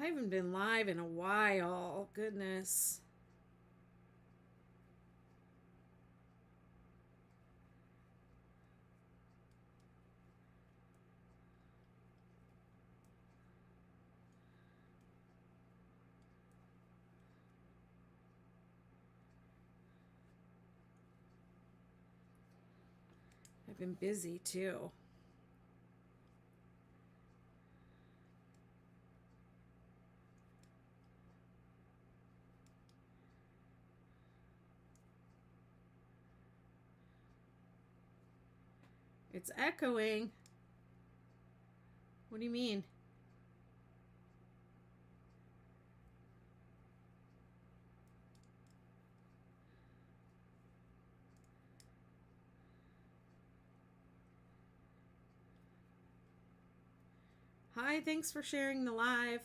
I haven't been live in a while. Goodness. I've been busy too. It's echoing. What do you mean? Hi, thanks for sharing the live.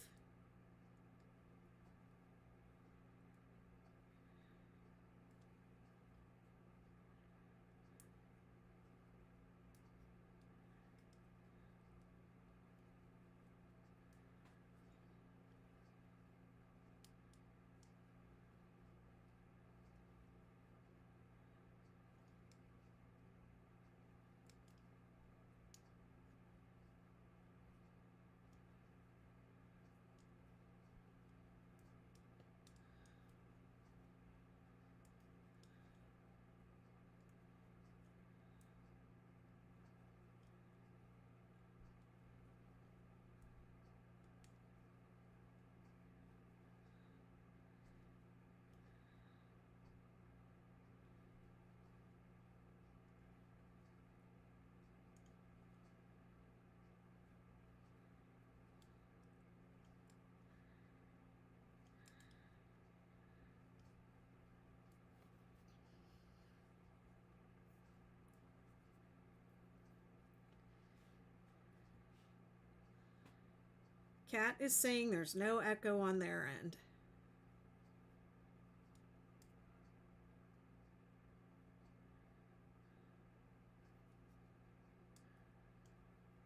Kat is saying there's no echo on their end.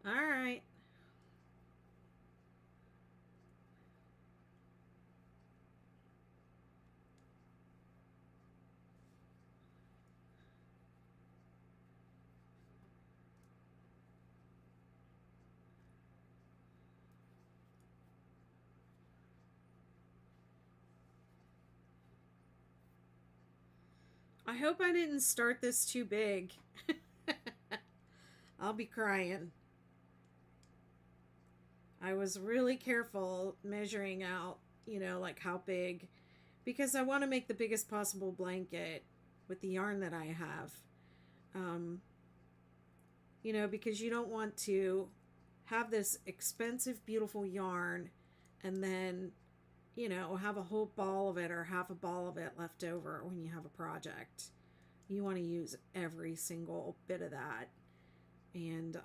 All right. I hope I didn't start this too big. I'll be crying. I was really careful measuring out, like how big, because I want to make the biggest possible blanket with the yarn that I have. Because you don't want to have this expensive, beautiful yarn and then, have a whole ball of it or half a ball of it left over when you have a project. You want to use every single bit of that. And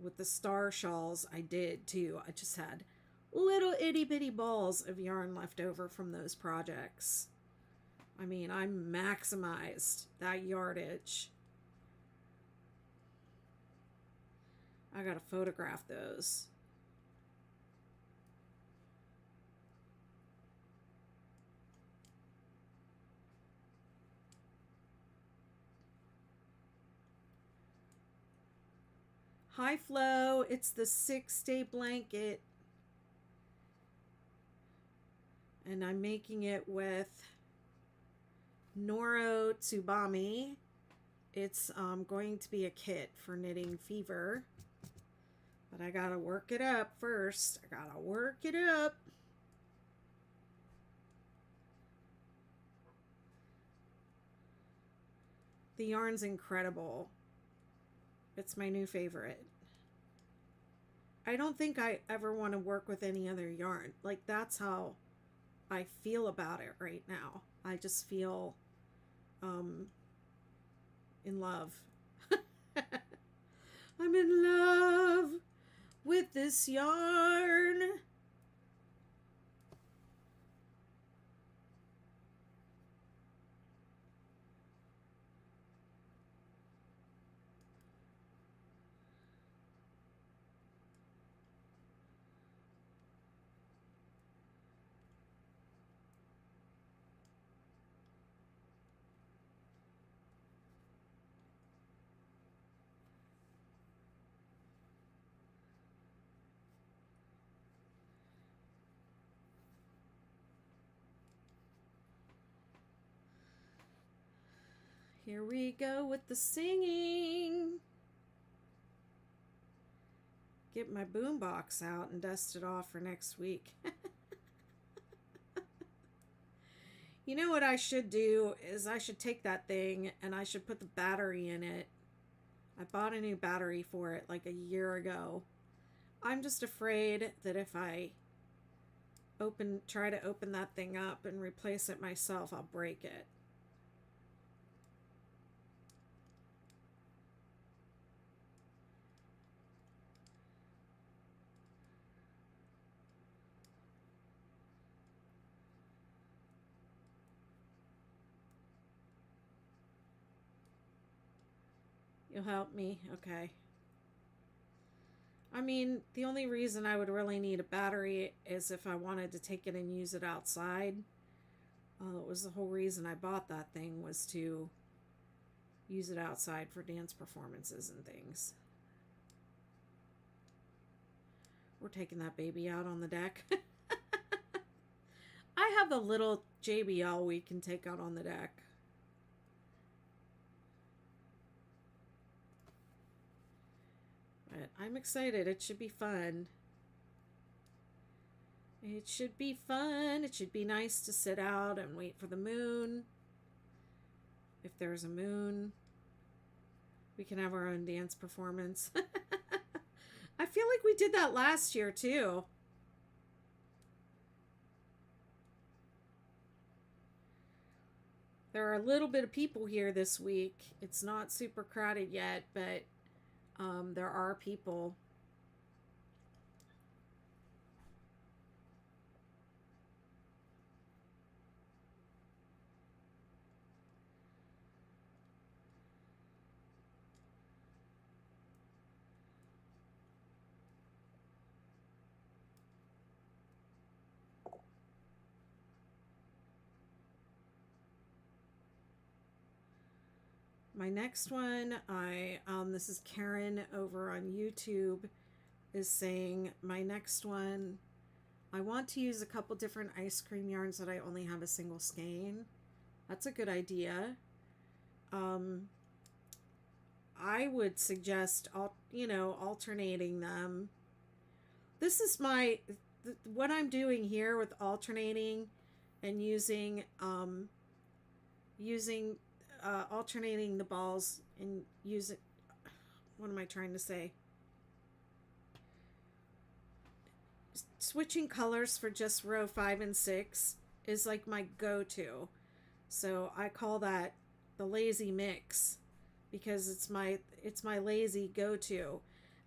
with the star shawls, I did too. I just had little itty bitty balls of yarn left over from those projects. I mean, I maximized that yardage. I gotta photograph those. Hi Flo, it's the 6-day blanket. And I'm making it with Noro Tsubame. It's going to be a kit for knitting fever. But I gotta work it up first. I gotta work it up. The yarn's incredible. It's my new favorite. I don't think I ever want to work with any other yarn. Like, that's how I feel about it right now. I just feel in love. I'm in love with this yarn. Here we go with the singing. Get my boombox out and dust it off for next week. You know what I should do is I should take that thing and I should put the battery in it. I bought a new battery for it like a year ago. I'm just afraid that if I try to open that thing up and replace it myself, I'll break it. You'll help me? Okay. I mean, the only reason I would really need a battery is if I wanted to take it and use it outside. It was the whole reason I bought that thing, was to use it outside for dance performances and things. We're taking that baby out on the deck. I have a little JBL we can take out on the deck. But I'm excited. It should be fun. It should be fun. It should be nice to sit out and wait for the moon. If there's a moon, we can have our own dance performance. I feel like we did that last year too. There are a little bit of people here this week. It's not super crowded yet, but there are people. My next one, this is Karen over on YouTube, is saying, my next one, I want to use a couple different ice cream yarns that I only have a single skein. That's a good idea. I would suggest, alternating them. This is what I'm doing here with alternating and using alternating the balls and what am I trying to say? Switching colors for just row 5 and 6 is like my go-to. So I call that the lazy mix, because it's my lazy go-to.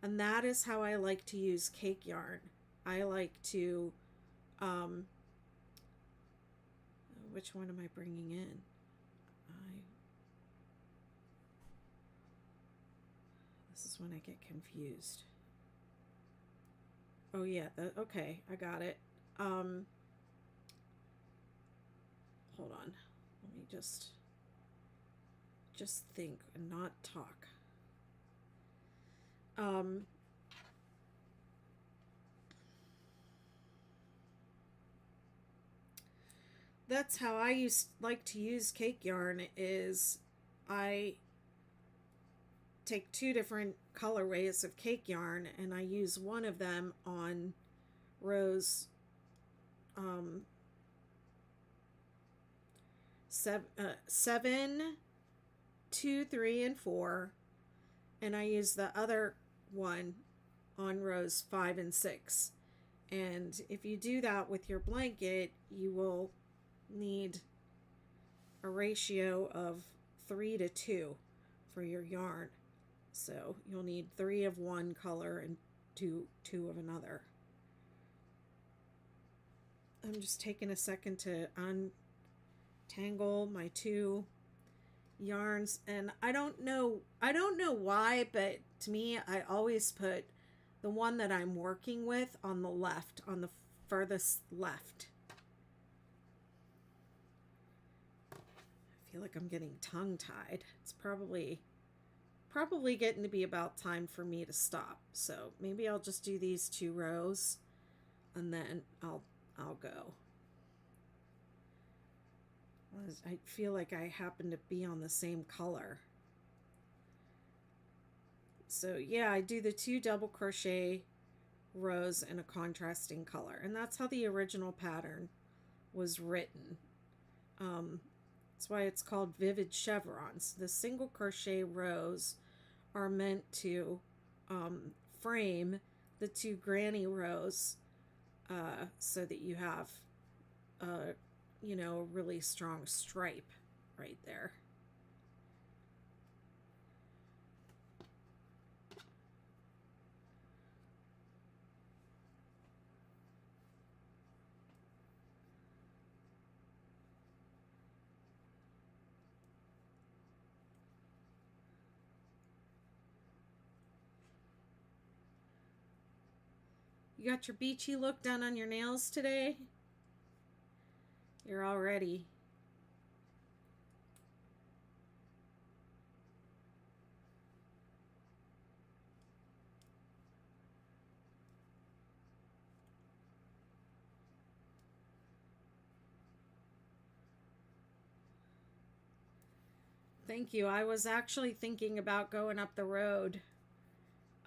And that is how I like to use cake yarn. I like to which one am I bringing in? This is when I get confused. Oh yeah, okay, I got it. Hold on. Let me just think and not talk. that's how like to use cake yarn is I take two different colorways of cake yarn and I use one of them on rows um, 7, 2, 3, and 4, and I use the other one on rows 5 and 6. And if you do that with your blanket, you will need a ratio of 3 to 2 for your yarn. So you'll need 3 of one color and two of another. I'm just taking a second to untangle my two yarns, and I don't know why, but to me I always put the one that I'm working with on the left, on the furthest left. I feel like I'm getting tongue-tied. It's probably getting to be about time for me to stop. So maybe I'll just do these 2 rows and then I'll go. I feel like I happen to be on the same color. So yeah, I do the 2 double crochet rows in a contrasting color, and that's how the original pattern was written. That's why it's called vivid chevrons. The single crochet rows are meant to frame the 2 granny rows so that you have a really strong stripe right there. You got your beachy look done on your nails today? You're all ready. Thank you. I was actually thinking about going up the road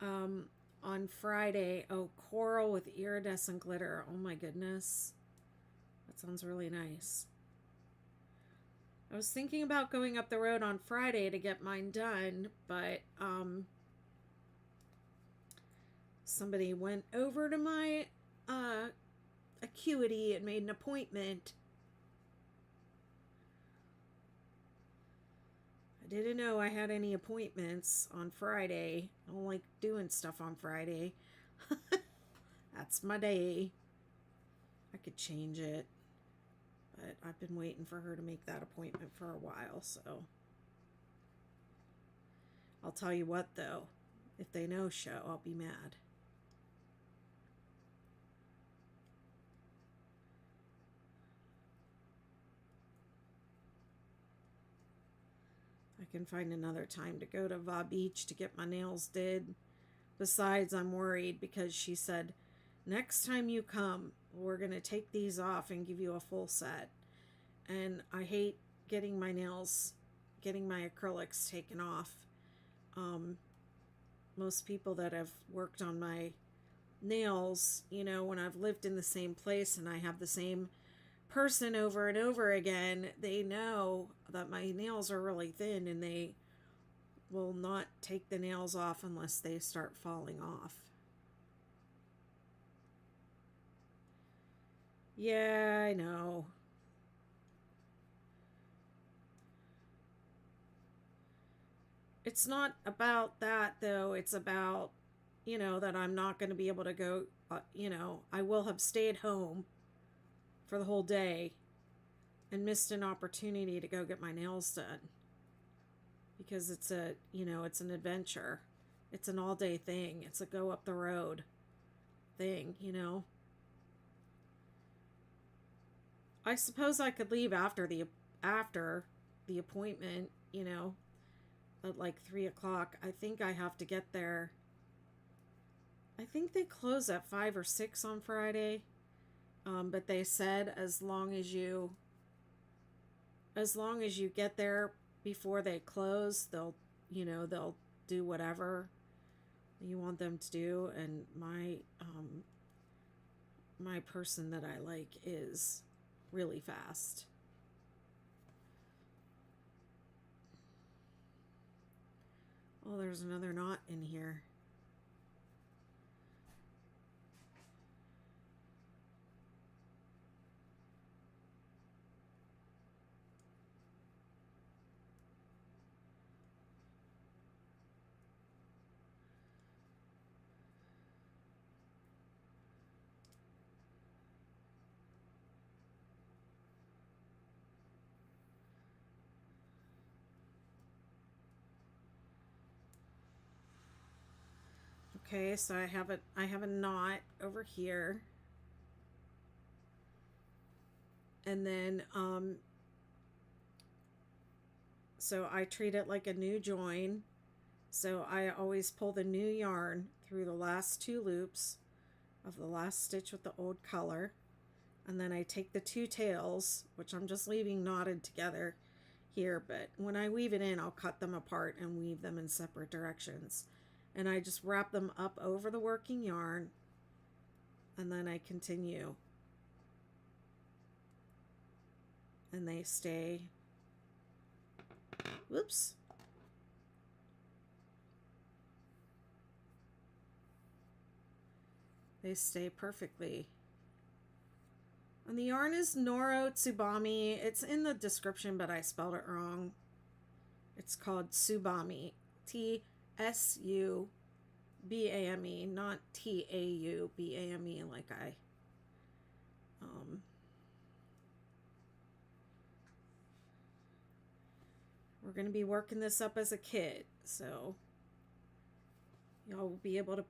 on Friday. Oh, coral with iridescent glitter. Oh my goodness. That sounds really nice. I was thinking about going up the road on Friday to get mine done, but somebody went over to my Acuity and made an appointment. I didn't know I had any appointments on Friday. I don't like doing stuff on Friday. That's my day. I could change it, but I've been waiting for her to make that appointment for a while, so. I'll tell you what, though. If they no-show, I'll be mad. I can find another time to go to Va Beach to get my nails did. Besides, I'm worried because she said, next time you come, we're going to take these off and give you a full set. And I hate getting my nails, getting my acrylics taken off. Most people that have worked on my nails, when I've lived in the same place and I have the same person over and over again, they know that my nails are really thin and they will not take the nails off unless they start falling off. Yeah, I know. It's not about that, though. It's about, that I'm not going to be able to go, I will have stayed home for the whole day and missed an opportunity to go get my nails done. Because it's it's an adventure. It's an all-day thing. It's a go up the road thing, I suppose I could leave after the appointment, at like 3 o'clock. I think I have to get there. I think they close at 5 or 6 on Friday. But they said as long as you as long as you get there before they close, they'll, you know, they'll do whatever you want them to do. And my person that I like is really fast. Oh, there's another knot in here. Okay, so I have a knot over here. And then so I treat it like a new join. So I always pull the new yarn through the last 2 loops of the last stitch with the old color. And then I take the 2 tails, which I'm just leaving knotted together here, but when I weave it in, I'll cut them apart and weave them in separate directions. And I just wrap them up over the working yarn, and then I continue. And they stay, whoops. They stay perfectly. And the yarn is Noro Tsubame. It's in the description, but I spelled it wrong. It's called Tsubame. T-S-U-B-A-M-E, not T-A-U-B-A-M-E like I we're going to be working this up as a kit, so y'all will be able to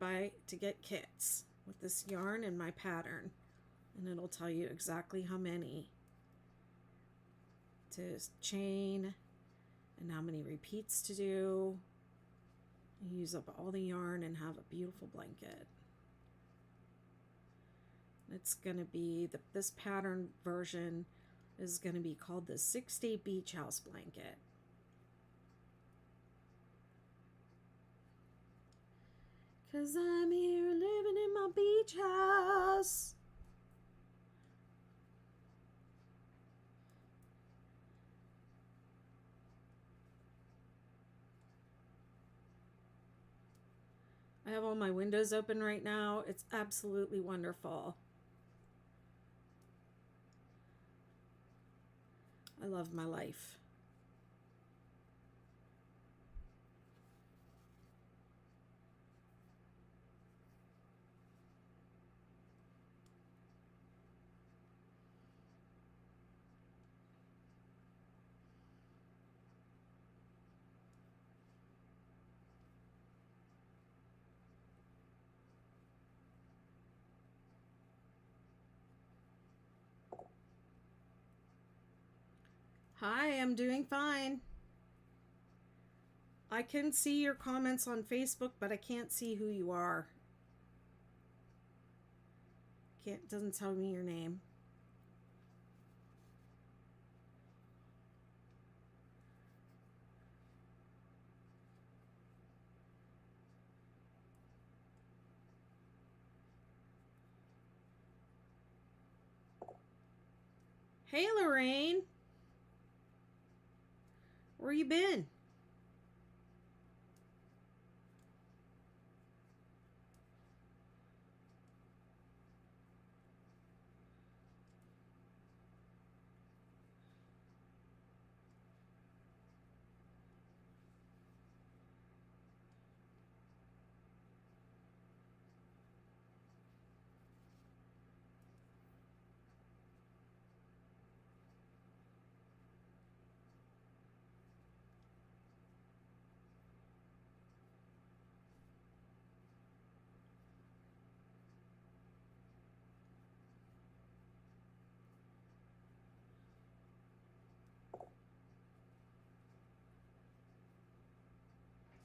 get kits with this yarn and my pattern, and it'll tell you exactly how many to chain and how many repeats to do. You use up all the yarn and have a beautiful blanket. It's going to be this pattern version is going to be called the 6-Day Beach House Blanket. Cause I'm here living in my beach house. I have all my windows open right now. It's absolutely wonderful. I love my life. Hi, I'm doing fine. I can see your comments on Facebook, but I can't see who you are. Doesn't tell me your name. Hey, Lorraine. Where you been?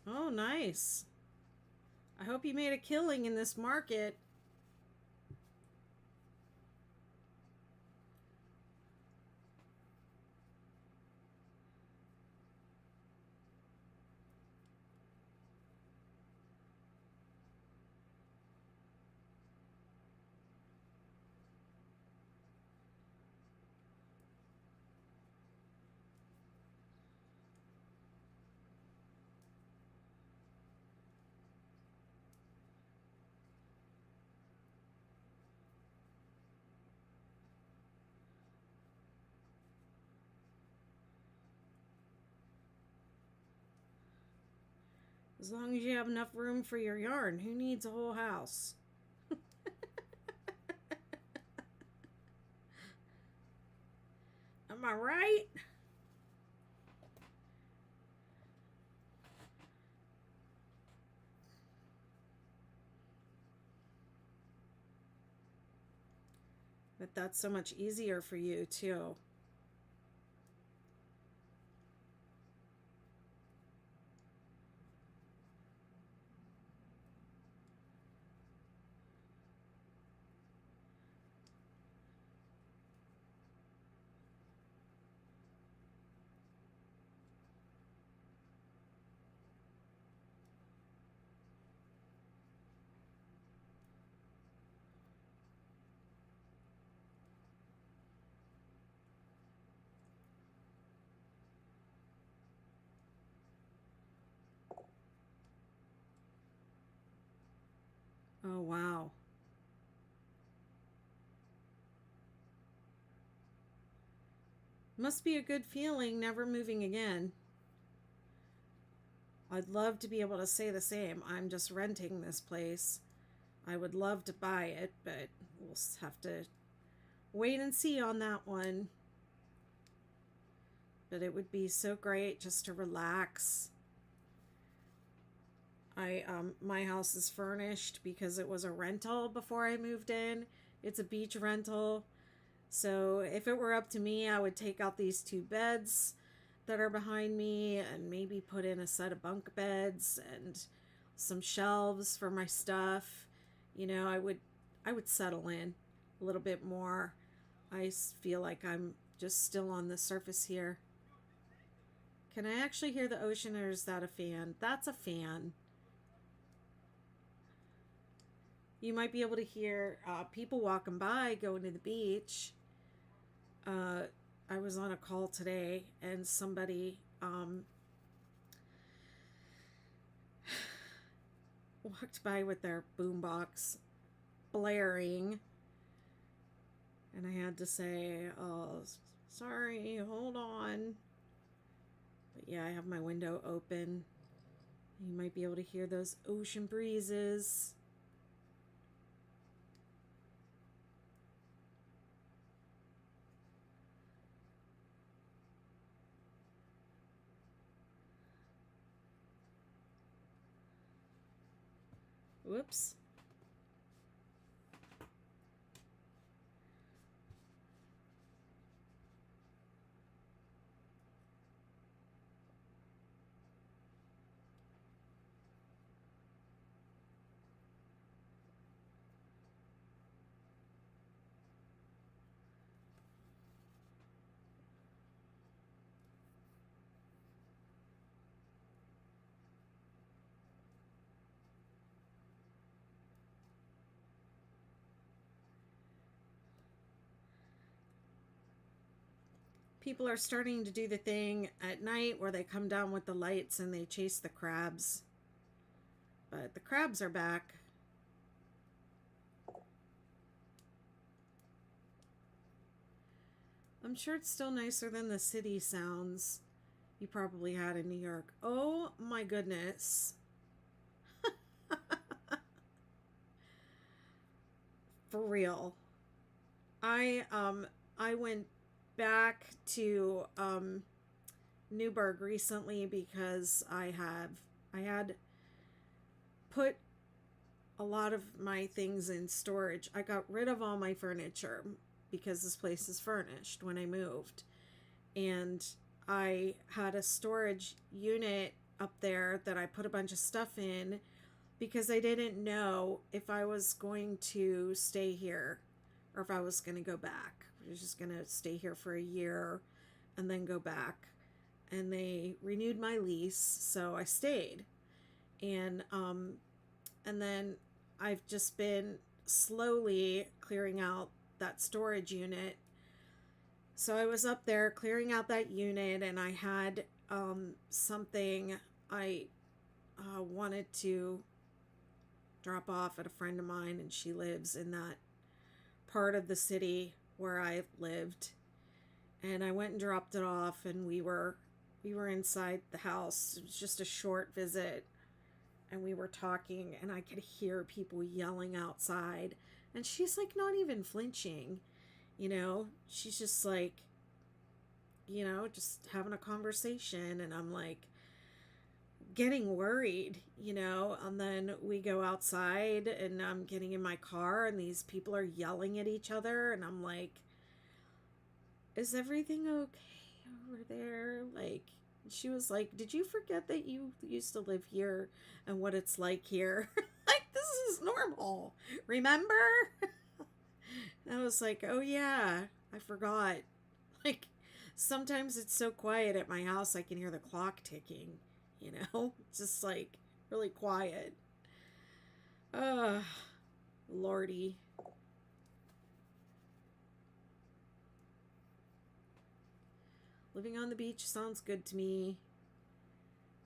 Oh, nice. I hope you made a killing in this market. As long as you have enough room for your yarn, who needs a whole house? Am I right? But that's so much easier for you too. Oh, wow. Must be a good feeling never moving again. I'd love to be able to say the same. I'm just renting this place. I would love to buy it, but we'll have to wait and see on that one. But it would be so great just to relax. My house is furnished because it was a rental before I moved in. It's a beach rental. So if it were up to me, I would take out these two beds that are behind me and maybe put in a set of bunk beds and some shelves for my stuff. You know, I would settle in a little bit more. I feel like I'm just still on the surface here. Can I actually hear the ocean, or is that a fan? That's a fan. You might be able to hear people walking by going to the beach. I was on a call today and somebody walked by with their boombox blaring, and I had to say, "Oh, sorry, hold on." But yeah, I have my window open. You might be able to hear those ocean breezes. Whoops. People are starting to do the thing at night where they come down with the lights and they chase the crabs. But the crabs are back. I'm sure it's still nicer than the city sounds you probably had in New York. Oh my goodness. For real. I went back to Newburgh recently because I had put a lot of my things in storage. I got rid of all my furniture because this place is furnished when I moved. And I had a storage unit up there that I put a bunch of stuff in because I didn't know if I was going to stay here or if I was going to go back. I was just going to stay here for a year and then go back. And they renewed my lease, so I stayed. And then I've just been slowly clearing out that storage unit. So I was up there clearing out that unit, and I had something I wanted to drop off at a friend of mine, and she lives in that part of the city where I've lived. And I went and dropped it off, and we were inside the house. It was just a short visit. and we were talking, and I could hear people yelling outside, and she's like not even flinching, you know, she's just like, you know, just having a conversation, and I'm like getting worried, you know, and then we go outside and I'm getting in my car and these people are yelling at each other, and I'm like, is everything okay over there? Like, she was like, did you forget that you used to live here and what it's like here? Like, this is normal, remember? And I was like, oh yeah, I forgot. Like, sometimes it's so quiet at my house I can hear the clock ticking, you know? It's just like really quiet. Ugh, Lordy. Living on the beach sounds good to me.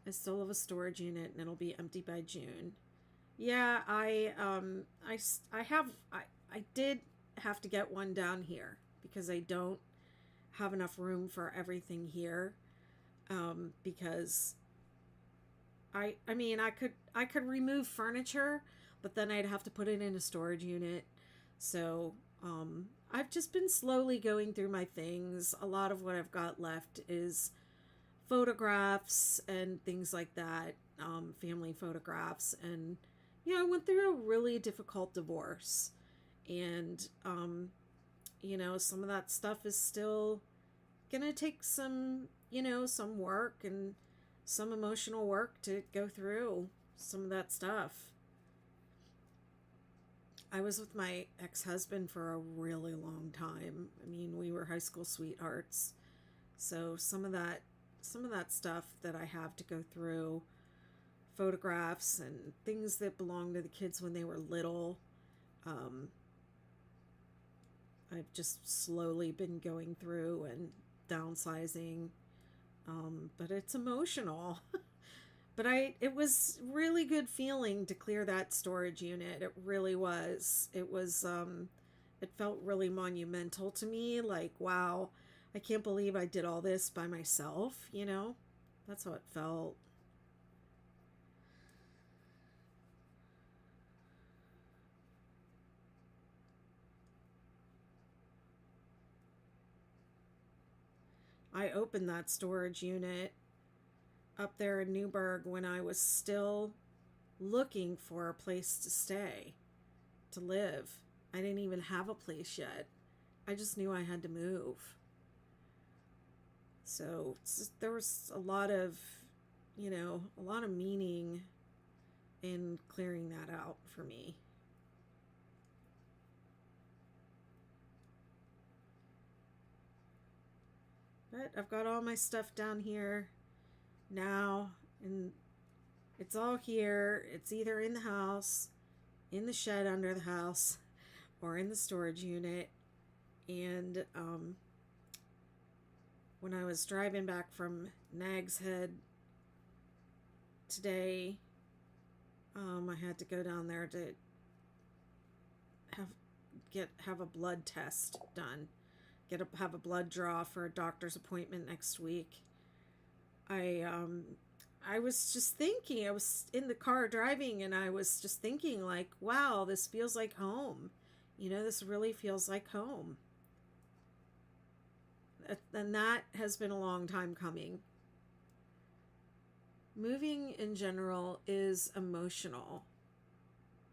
I still have a storage unit and it'll be empty by June. Yeah, I did have to get one down here because I don't have enough room for everything here. Because I mean, I could remove furniture, but then I'd have to put it in a storage unit. So, I've just been slowly going through my things. A lot of what I've got left is photographs and things like that, family photographs. And, you know, I went through a really difficult divorce. And, you know, some of that stuff is still gonna take some, you know, some work and some emotional work to go through some of that stuff. I was with my ex-husband for a really long time. I mean, we were high school sweethearts. So some of that stuff that I have to go through, photographs and things that belonged to the kids when they were little, um, I've just slowly been going through and downsizing. But it's emotional. But it was really good feeling to clear that storage unit. It really was. It felt really monumental to me. Like, wow, I can't believe I did all this by myself, you know? That's how it felt. I opened that storage unit up there in Newburgh when I was still looking for a place to stay, to live. I didn't even have a place yet. I just knew I had to move. So there was a lot of, you know, a lot of meaning in clearing that out for me. But I've got all my stuff down here now, and it's all here. It's either in the house, in the shed under the house, or in the storage unit. And when I was driving back from Nag's Head today, I had to go down there to have a blood test done. Have a blood draw for a doctor's appointment next week. I was just thinking, I was in the car driving and I was just thinking like, wow, this feels like home. You know, this really feels like home. And that has been a long time coming. Moving in general is emotional.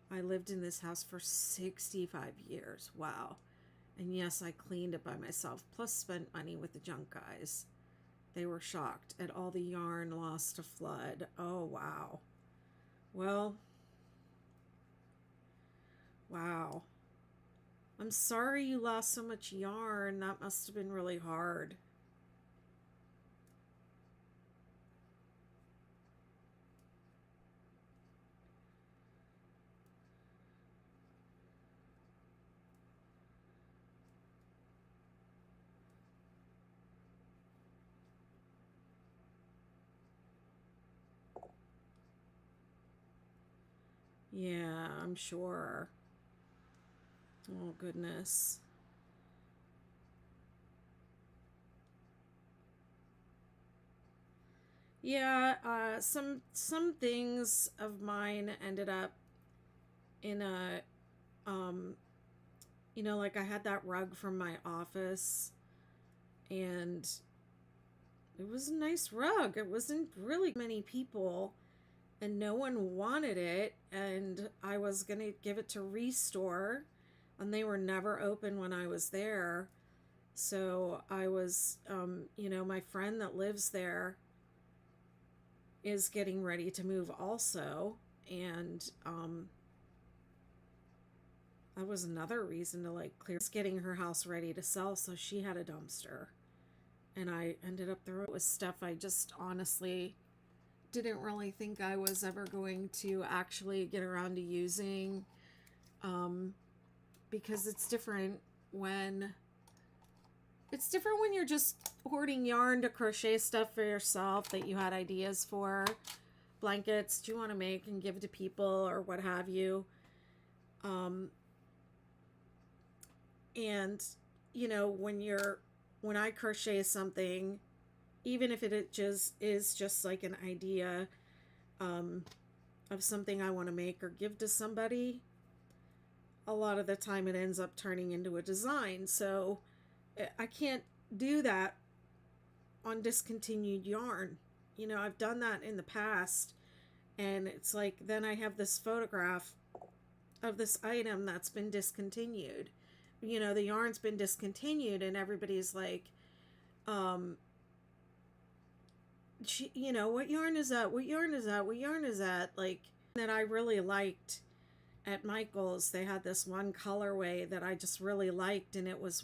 I lived in this house for 65 years. Wow. And yes, I cleaned it by myself, plus spent money with the junk guys. They were shocked at all the yarn lost to flood. Oh, wow. Well, wow. I'm sorry you lost so much yarn. That must have been really hard. Yeah, I'm sure. Oh, goodness. Yeah, some things of mine ended up in a um like I had that rug from my office, and it was a nice rug. It wasn't really many people, and no one wanted it, and I was going to give it to Restore, and they were never open when I was there. So I was my friend that lives there is getting ready to move also, and that was another reason to like clear, getting her house ready to sell, so she had a dumpster, and I ended up throwing it with stuff I just honestly didn't really think I was ever going to actually get around to using, um, because when it's different when you're just hoarding yarn to crochet stuff for yourself that you had ideas for, blankets do you want to make and give to people or what have you. um, and when I crochet something, even if it just is just like an idea, um, of something I want to make or give to somebody, a lot of the time it ends up turning into a design. So I can't do that on discontinued yarn. I've done that in the past, and it's like then I have this photograph of this item that's been discontinued. The yarn's been discontinued, and everybody's like, um, what yarn is that? What yarn is that? What yarn is that? Like, that I really liked at Michael's, they had this one colorway that I just really liked, and it was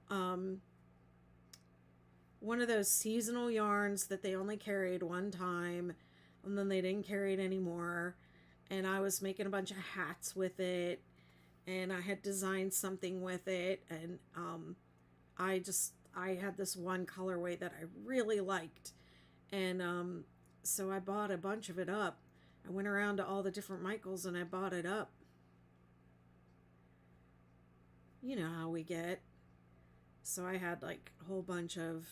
um, one of those seasonal yarns that they only carried one time, and then they didn't carry it anymore. And I was making a bunch of hats with it, and I had designed something with it, and I had this one colorway that I really liked, and so I bought a bunch of it up. I went around to all the different Michaels and I bought it up. You know how we get. So I had like a whole bunch of,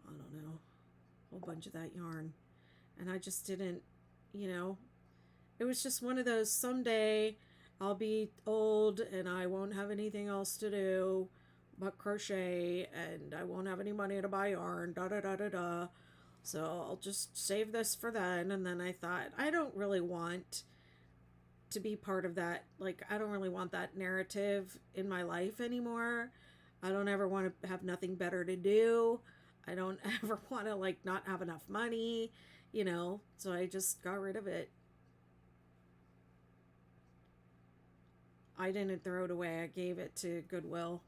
I don't know, a whole bunch of that yarn. And I just didn't, you know, it was just one of those, someday I'll be old and I won't have anything else to do but crochet, and I won't have any money to buy yarn, da da da da da. So I'll just save this for then. And then I thought, I don't really want to be part of that. Like, I don't really want that narrative in my life anymore. I don't ever want to have nothing better to do. I don't ever want to like not have enough money, so I just got rid of it. I didn't throw it away. I gave it to Goodwill.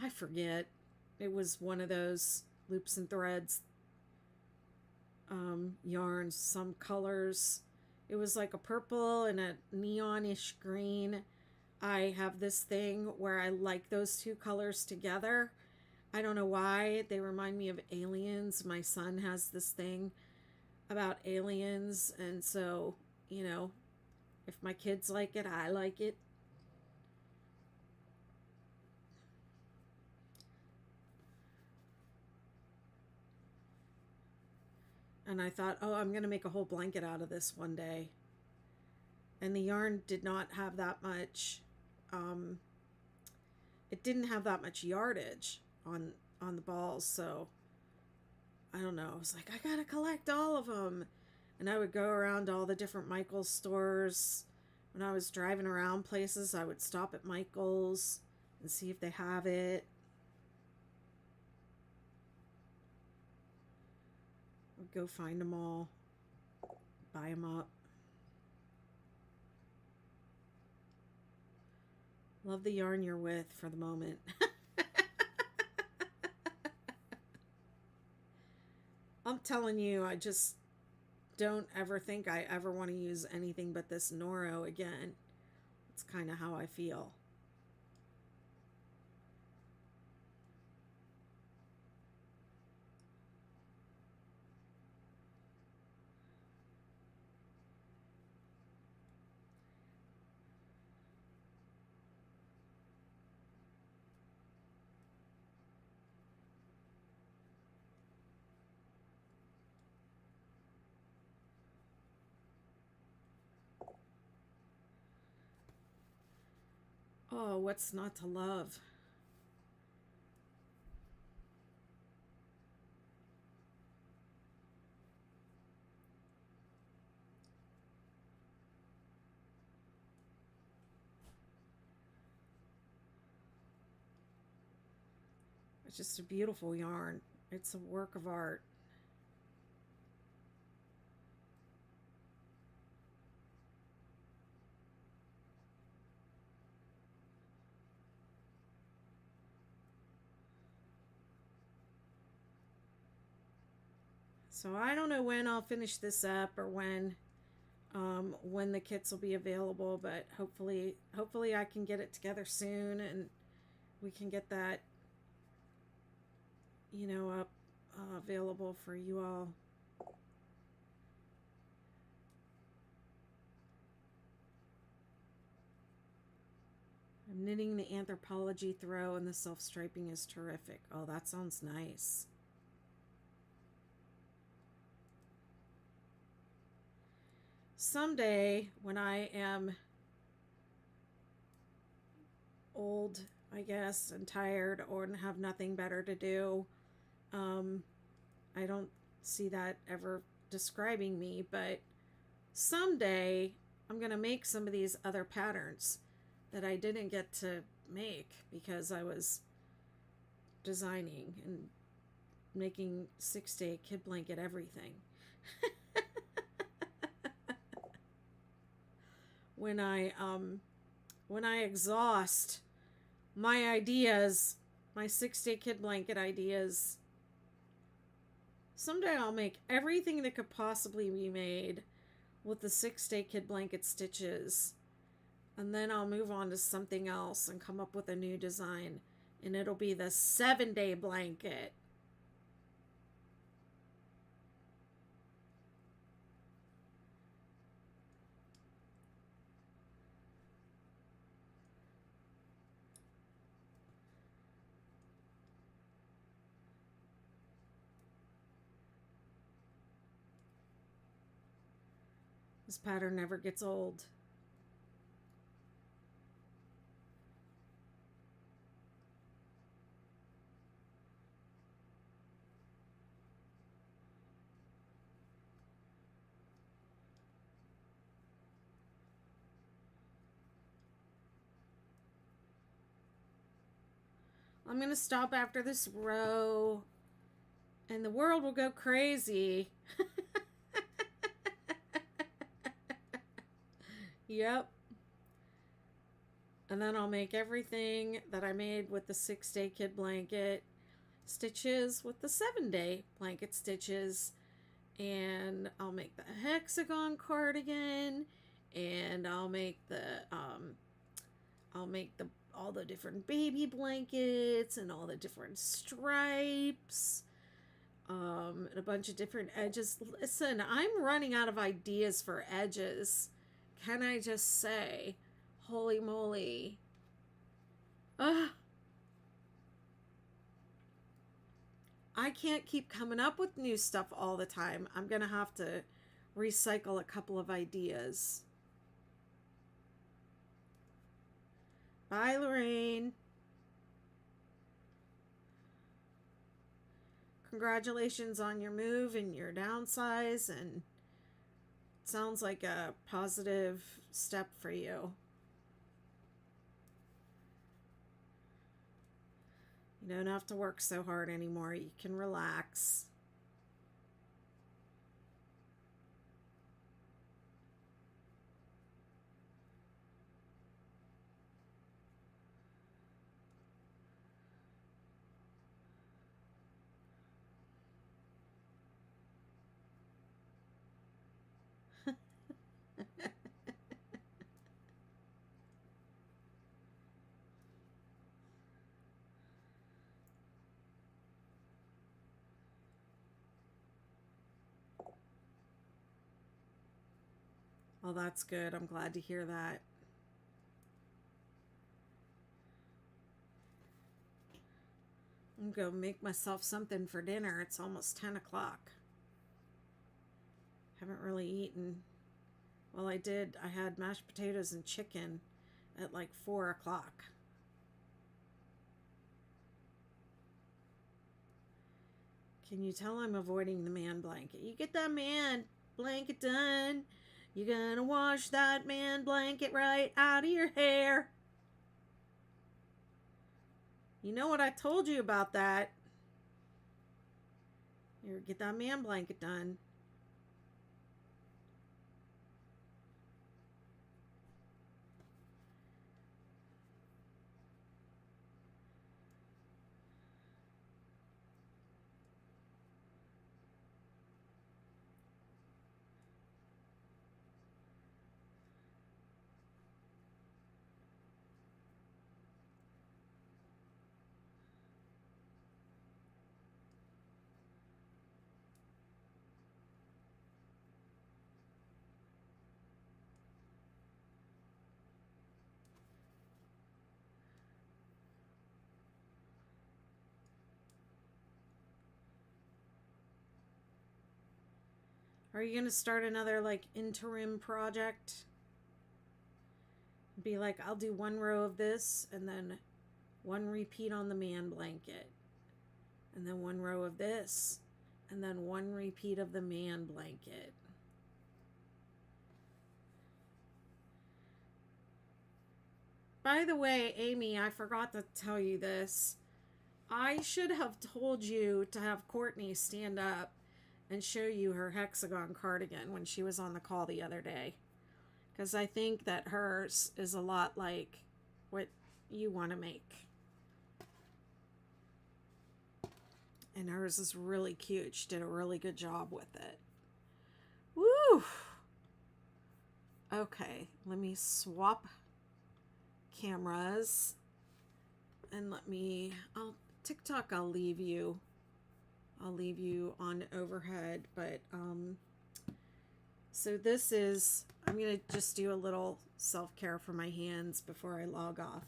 I forget. It was one of those loops and threads yarns, some colors. It was like a purple and a neonish green. I have this thing where I like those two colors together. I don't know why. They remind me of aliens. My son has this thing about aliens, and so, if my kids like it, I like it. And I thought, oh, I'm going to make a whole blanket out of this one day. And the yarn did not have that much, it didn't have that much yardage on the balls. So I don't know. I was like, I got to collect all of them. And I would go around to all the different Michael's stores. When I was driving around places, I would stop at Michael's and see if they have it. I'd go find them all, buy them up. Love the yarn you're with for the moment. I'm telling you, I just don't ever think I ever want to use anything but this Noro again. It's kind of how I feel. Oh, what's not to love? It's just a beautiful yarn. It's a work of art. So I don't know when I'll finish this up or when the kits will be available, but hopefully I can get it together soon and we can get that, up available for you all. I'm knitting the anthropology throw and the self-striping is terrific. Oh, that sounds nice. Someday when I am old, I guess, and tired or have nothing better to do, I don't see that ever describing me, but someday I'm going to make some of these other patterns that I didn't get to make because I was designing and making 6-day kid blanket everything. When I exhaust my ideas, my 6-day kid blanket ideas, someday I'll make everything that could possibly be made with the 6-day kid blanket stitches, and then I'll move on to something else and come up with a new design, and it'll be the 7-day blanket. This pattern never gets old. I'm going to stop after this row and the world will go crazy. Yep. And then I'll make everything that I made with the 6-day kid blanket stitches with the 7-day blanket stitches. And I'll make the hexagon cardigan, and I'll make all the different baby blankets and all the different stripes, and a bunch of different edges. Listen, I'm running out of ideas for edges. Can I just say, holy moly. I can't keep coming up with new stuff all the time. I'm going to have to recycle a couple of ideas. Bye, Lorraine. Congratulations on your move and your downsize, and it sounds like a positive step for you. You don't have to work so hard anymore. You can relax. Well, that's good. I'm glad to hear that. I'm going to make myself something for dinner. It's almost 10 o'clock. Haven't really eaten. Well, I did. I had mashed potatoes and chicken, at like 4 o'clock. Can you tell I'm avoiding the man blanket? You get that man blanket done. You're gonna wash that man blanket right out of your hair. You know what I told you about that. Here, get that man blanket done. Are you going to start another like interim project? Be like, I'll do 1 row of this and then 1 repeat on the man blanket. And then 1 row of this and then 1 repeat of the man blanket. By the way, Amy, I forgot to tell you this. I should have told you to have Courtney stand up and show you her hexagon cardigan when she was on the call the other day. Because I think that hers is a lot like what you want to make. And hers is really cute. She did a really good job with it. Woo! Okay, let me swap cameras. And TikTok, I'll leave you on overhead, but so this is, I'm gonna just do a little self-care for my hands before I log off.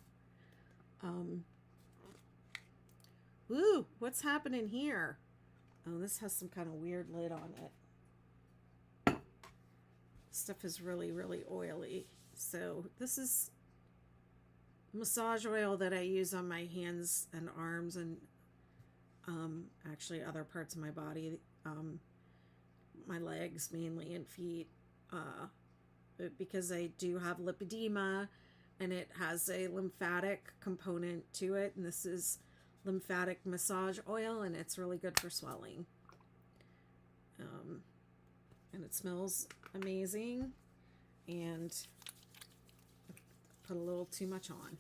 Ooh, what's happening here? Oh, this has some kind of weird lid on it. Stuff is really, really oily. So this is massage oil that I use on my hands and arms and actually other parts of my body, my legs mainly and feet, because I do have lipedema and it has a lymphatic component to it, and this is lymphatic massage oil and it's really good for swelling, and it smells amazing, and I put a little too much on.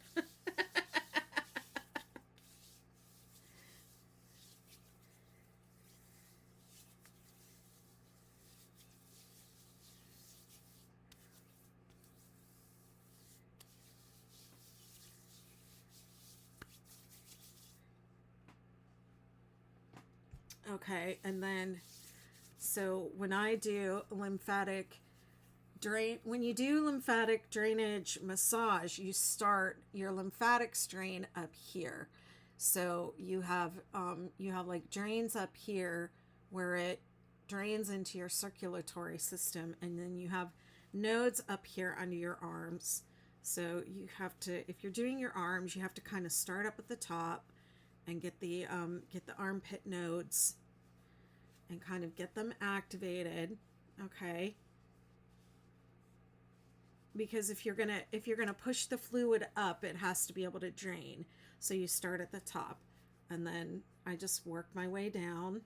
Okay, and then, so when I do lymphatic when you do lymphatic drainage massage, you start your lymphatic strain up here. So you have like drains up here where it drains into your circulatory system, and then you have nodes up here under your arms. So you have to, if you're doing your arms, you have to kind of start up at the top and get the armpit nodes and kind of get them activated, okay? Because if you're gonna push the fluid up, it has to be able to drain. So you start at the top, and then I just work my way down,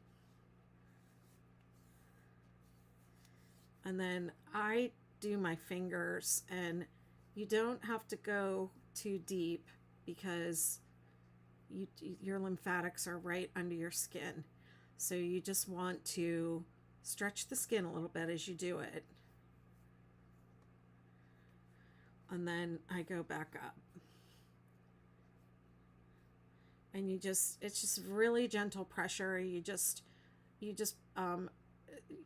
and then I do my fingers, and you don't have to go too deep because your lymphatics are right under your skin. So you just want to stretch the skin a little bit as you do it. And then I go back up. And it's just really gentle pressure. You just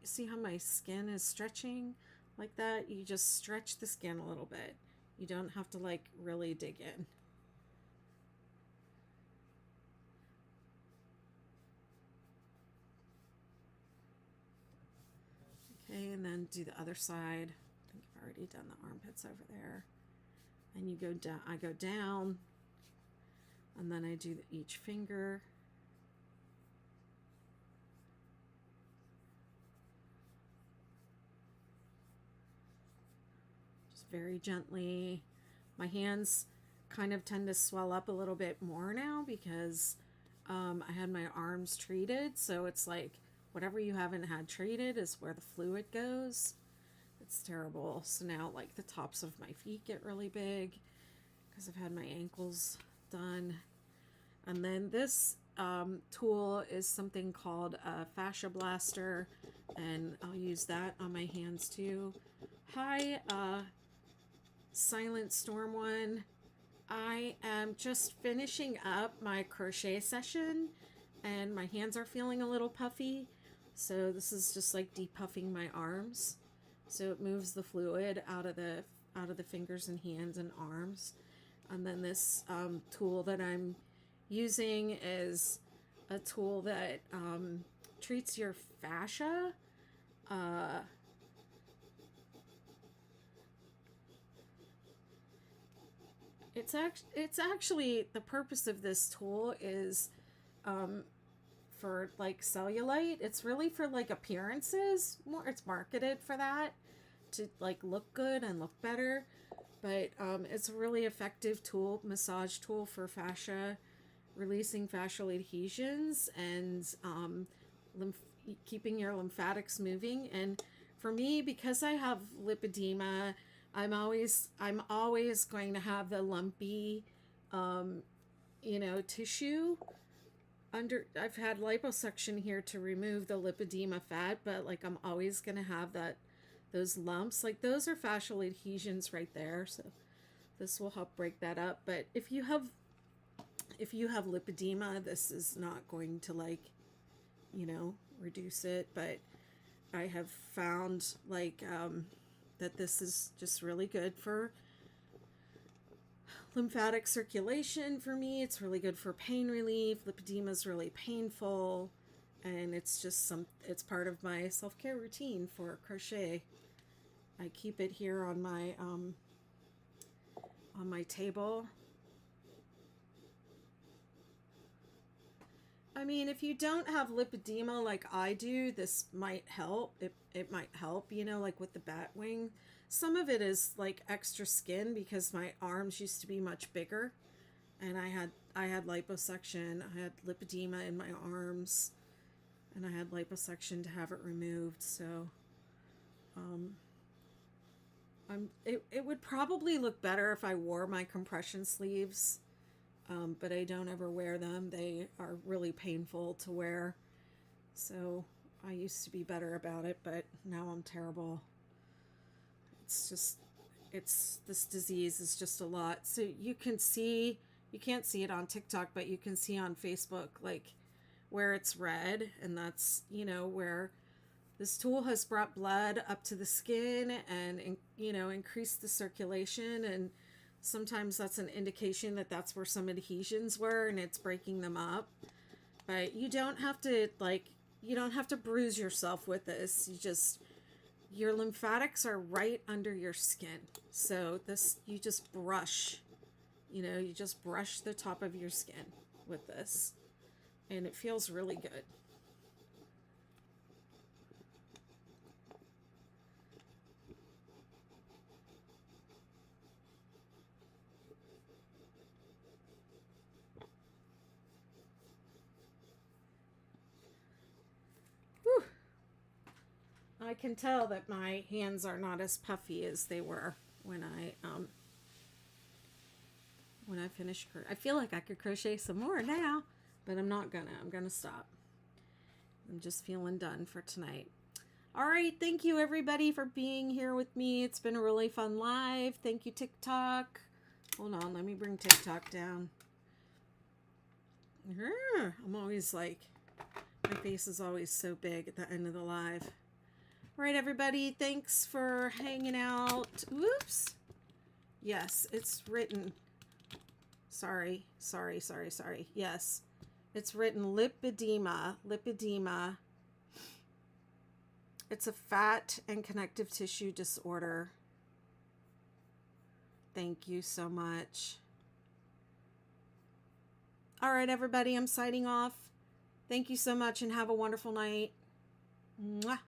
see how my skin is stretching like that? You just stretch the skin a little bit. You don't have to like really dig in. Okay, and then do the other side. I think I've already done the armpits over there. and you go down, I go down, and then I do each finger. Just very gently. My hands kind of tend to swell up a little bit more now because I had my arms treated, so it's like whatever you haven't had treated is where the fluid goes. It's terrible. So now like the tops of my feet get really big because I've had my ankles done. And then this tool is something called a fascia blaster, and I'll use that on my hands too. Hi, Silent Storm One. I am just finishing up my crochet session and my hands are feeling a little puffy. So this is just like depuffing my arms. So it moves the fluid out of the fingers and hands and arms. And then this tool that I'm using is a tool that treats your fascia. It's actually the purpose of this tool is for like cellulite. It's really for like appearances. More, it's marketed for that to like look good and look better. But it's a really effective tool, massage tool for fascia, releasing fascial adhesions and keeping your lymphatics moving. And for me, because I have lipedema, I'm always going to have the lumpy, tissue under. I've had liposuction here to remove the lipedema fat, but like I'm always going to have those lumps. Like those are fascial adhesions right there. So this will help break that up. But if you have lipedema, this is not going to reduce it. But I have found that this is just really good for lymphatic circulation for me. It's really good for pain relief. Lipedema is really painful, and it's just it's part of my self-care routine for crochet. I keep it here on my table. I mean, if you don't have lipedema like I do, this might help. It might help, like with the bat wing. Some of it is like extra skin because my arms used to be much bigger, and I had liposuction. I had lipedema in my arms, and I had liposuction to have it removed. So, it would probably look better if I wore my compression sleeves. But I don't ever wear them. They are really painful to wear. So I used to be better about it, but now I'm terrible. This disease is just a lot. So you can't see it on TikTok, but you can see on Facebook, like where it's red, and that's, where this tool has brought blood up to the skin and, increased the circulation, and sometimes that's an indication that that's where some adhesions were and it's breaking them up. But you don't have to bruise yourself with this. Your lymphatics are right under your skin. So you just brush the top of your skin with this, and it feels really good. I can tell that my hands are not as puffy as they were when I finished. I feel like I could crochet some more now, but I'm not gonna. I'm gonna stop. I'm just feeling done for tonight. All right, thank you everybody for being here with me. It's been a really fun live. Thank you, TikTok. Hold on, let me bring TikTok down. I'm always like, my face is always so big at the end of the live. All right, everybody, thanks for hanging out. Whoops. Yes, it's written. Sorry. Yes, it's written lipedema. Lipedema. It's a fat and connective tissue disorder. Thank you so much. All right, everybody, I'm signing off. Thank you so much and have a wonderful night. Mwah.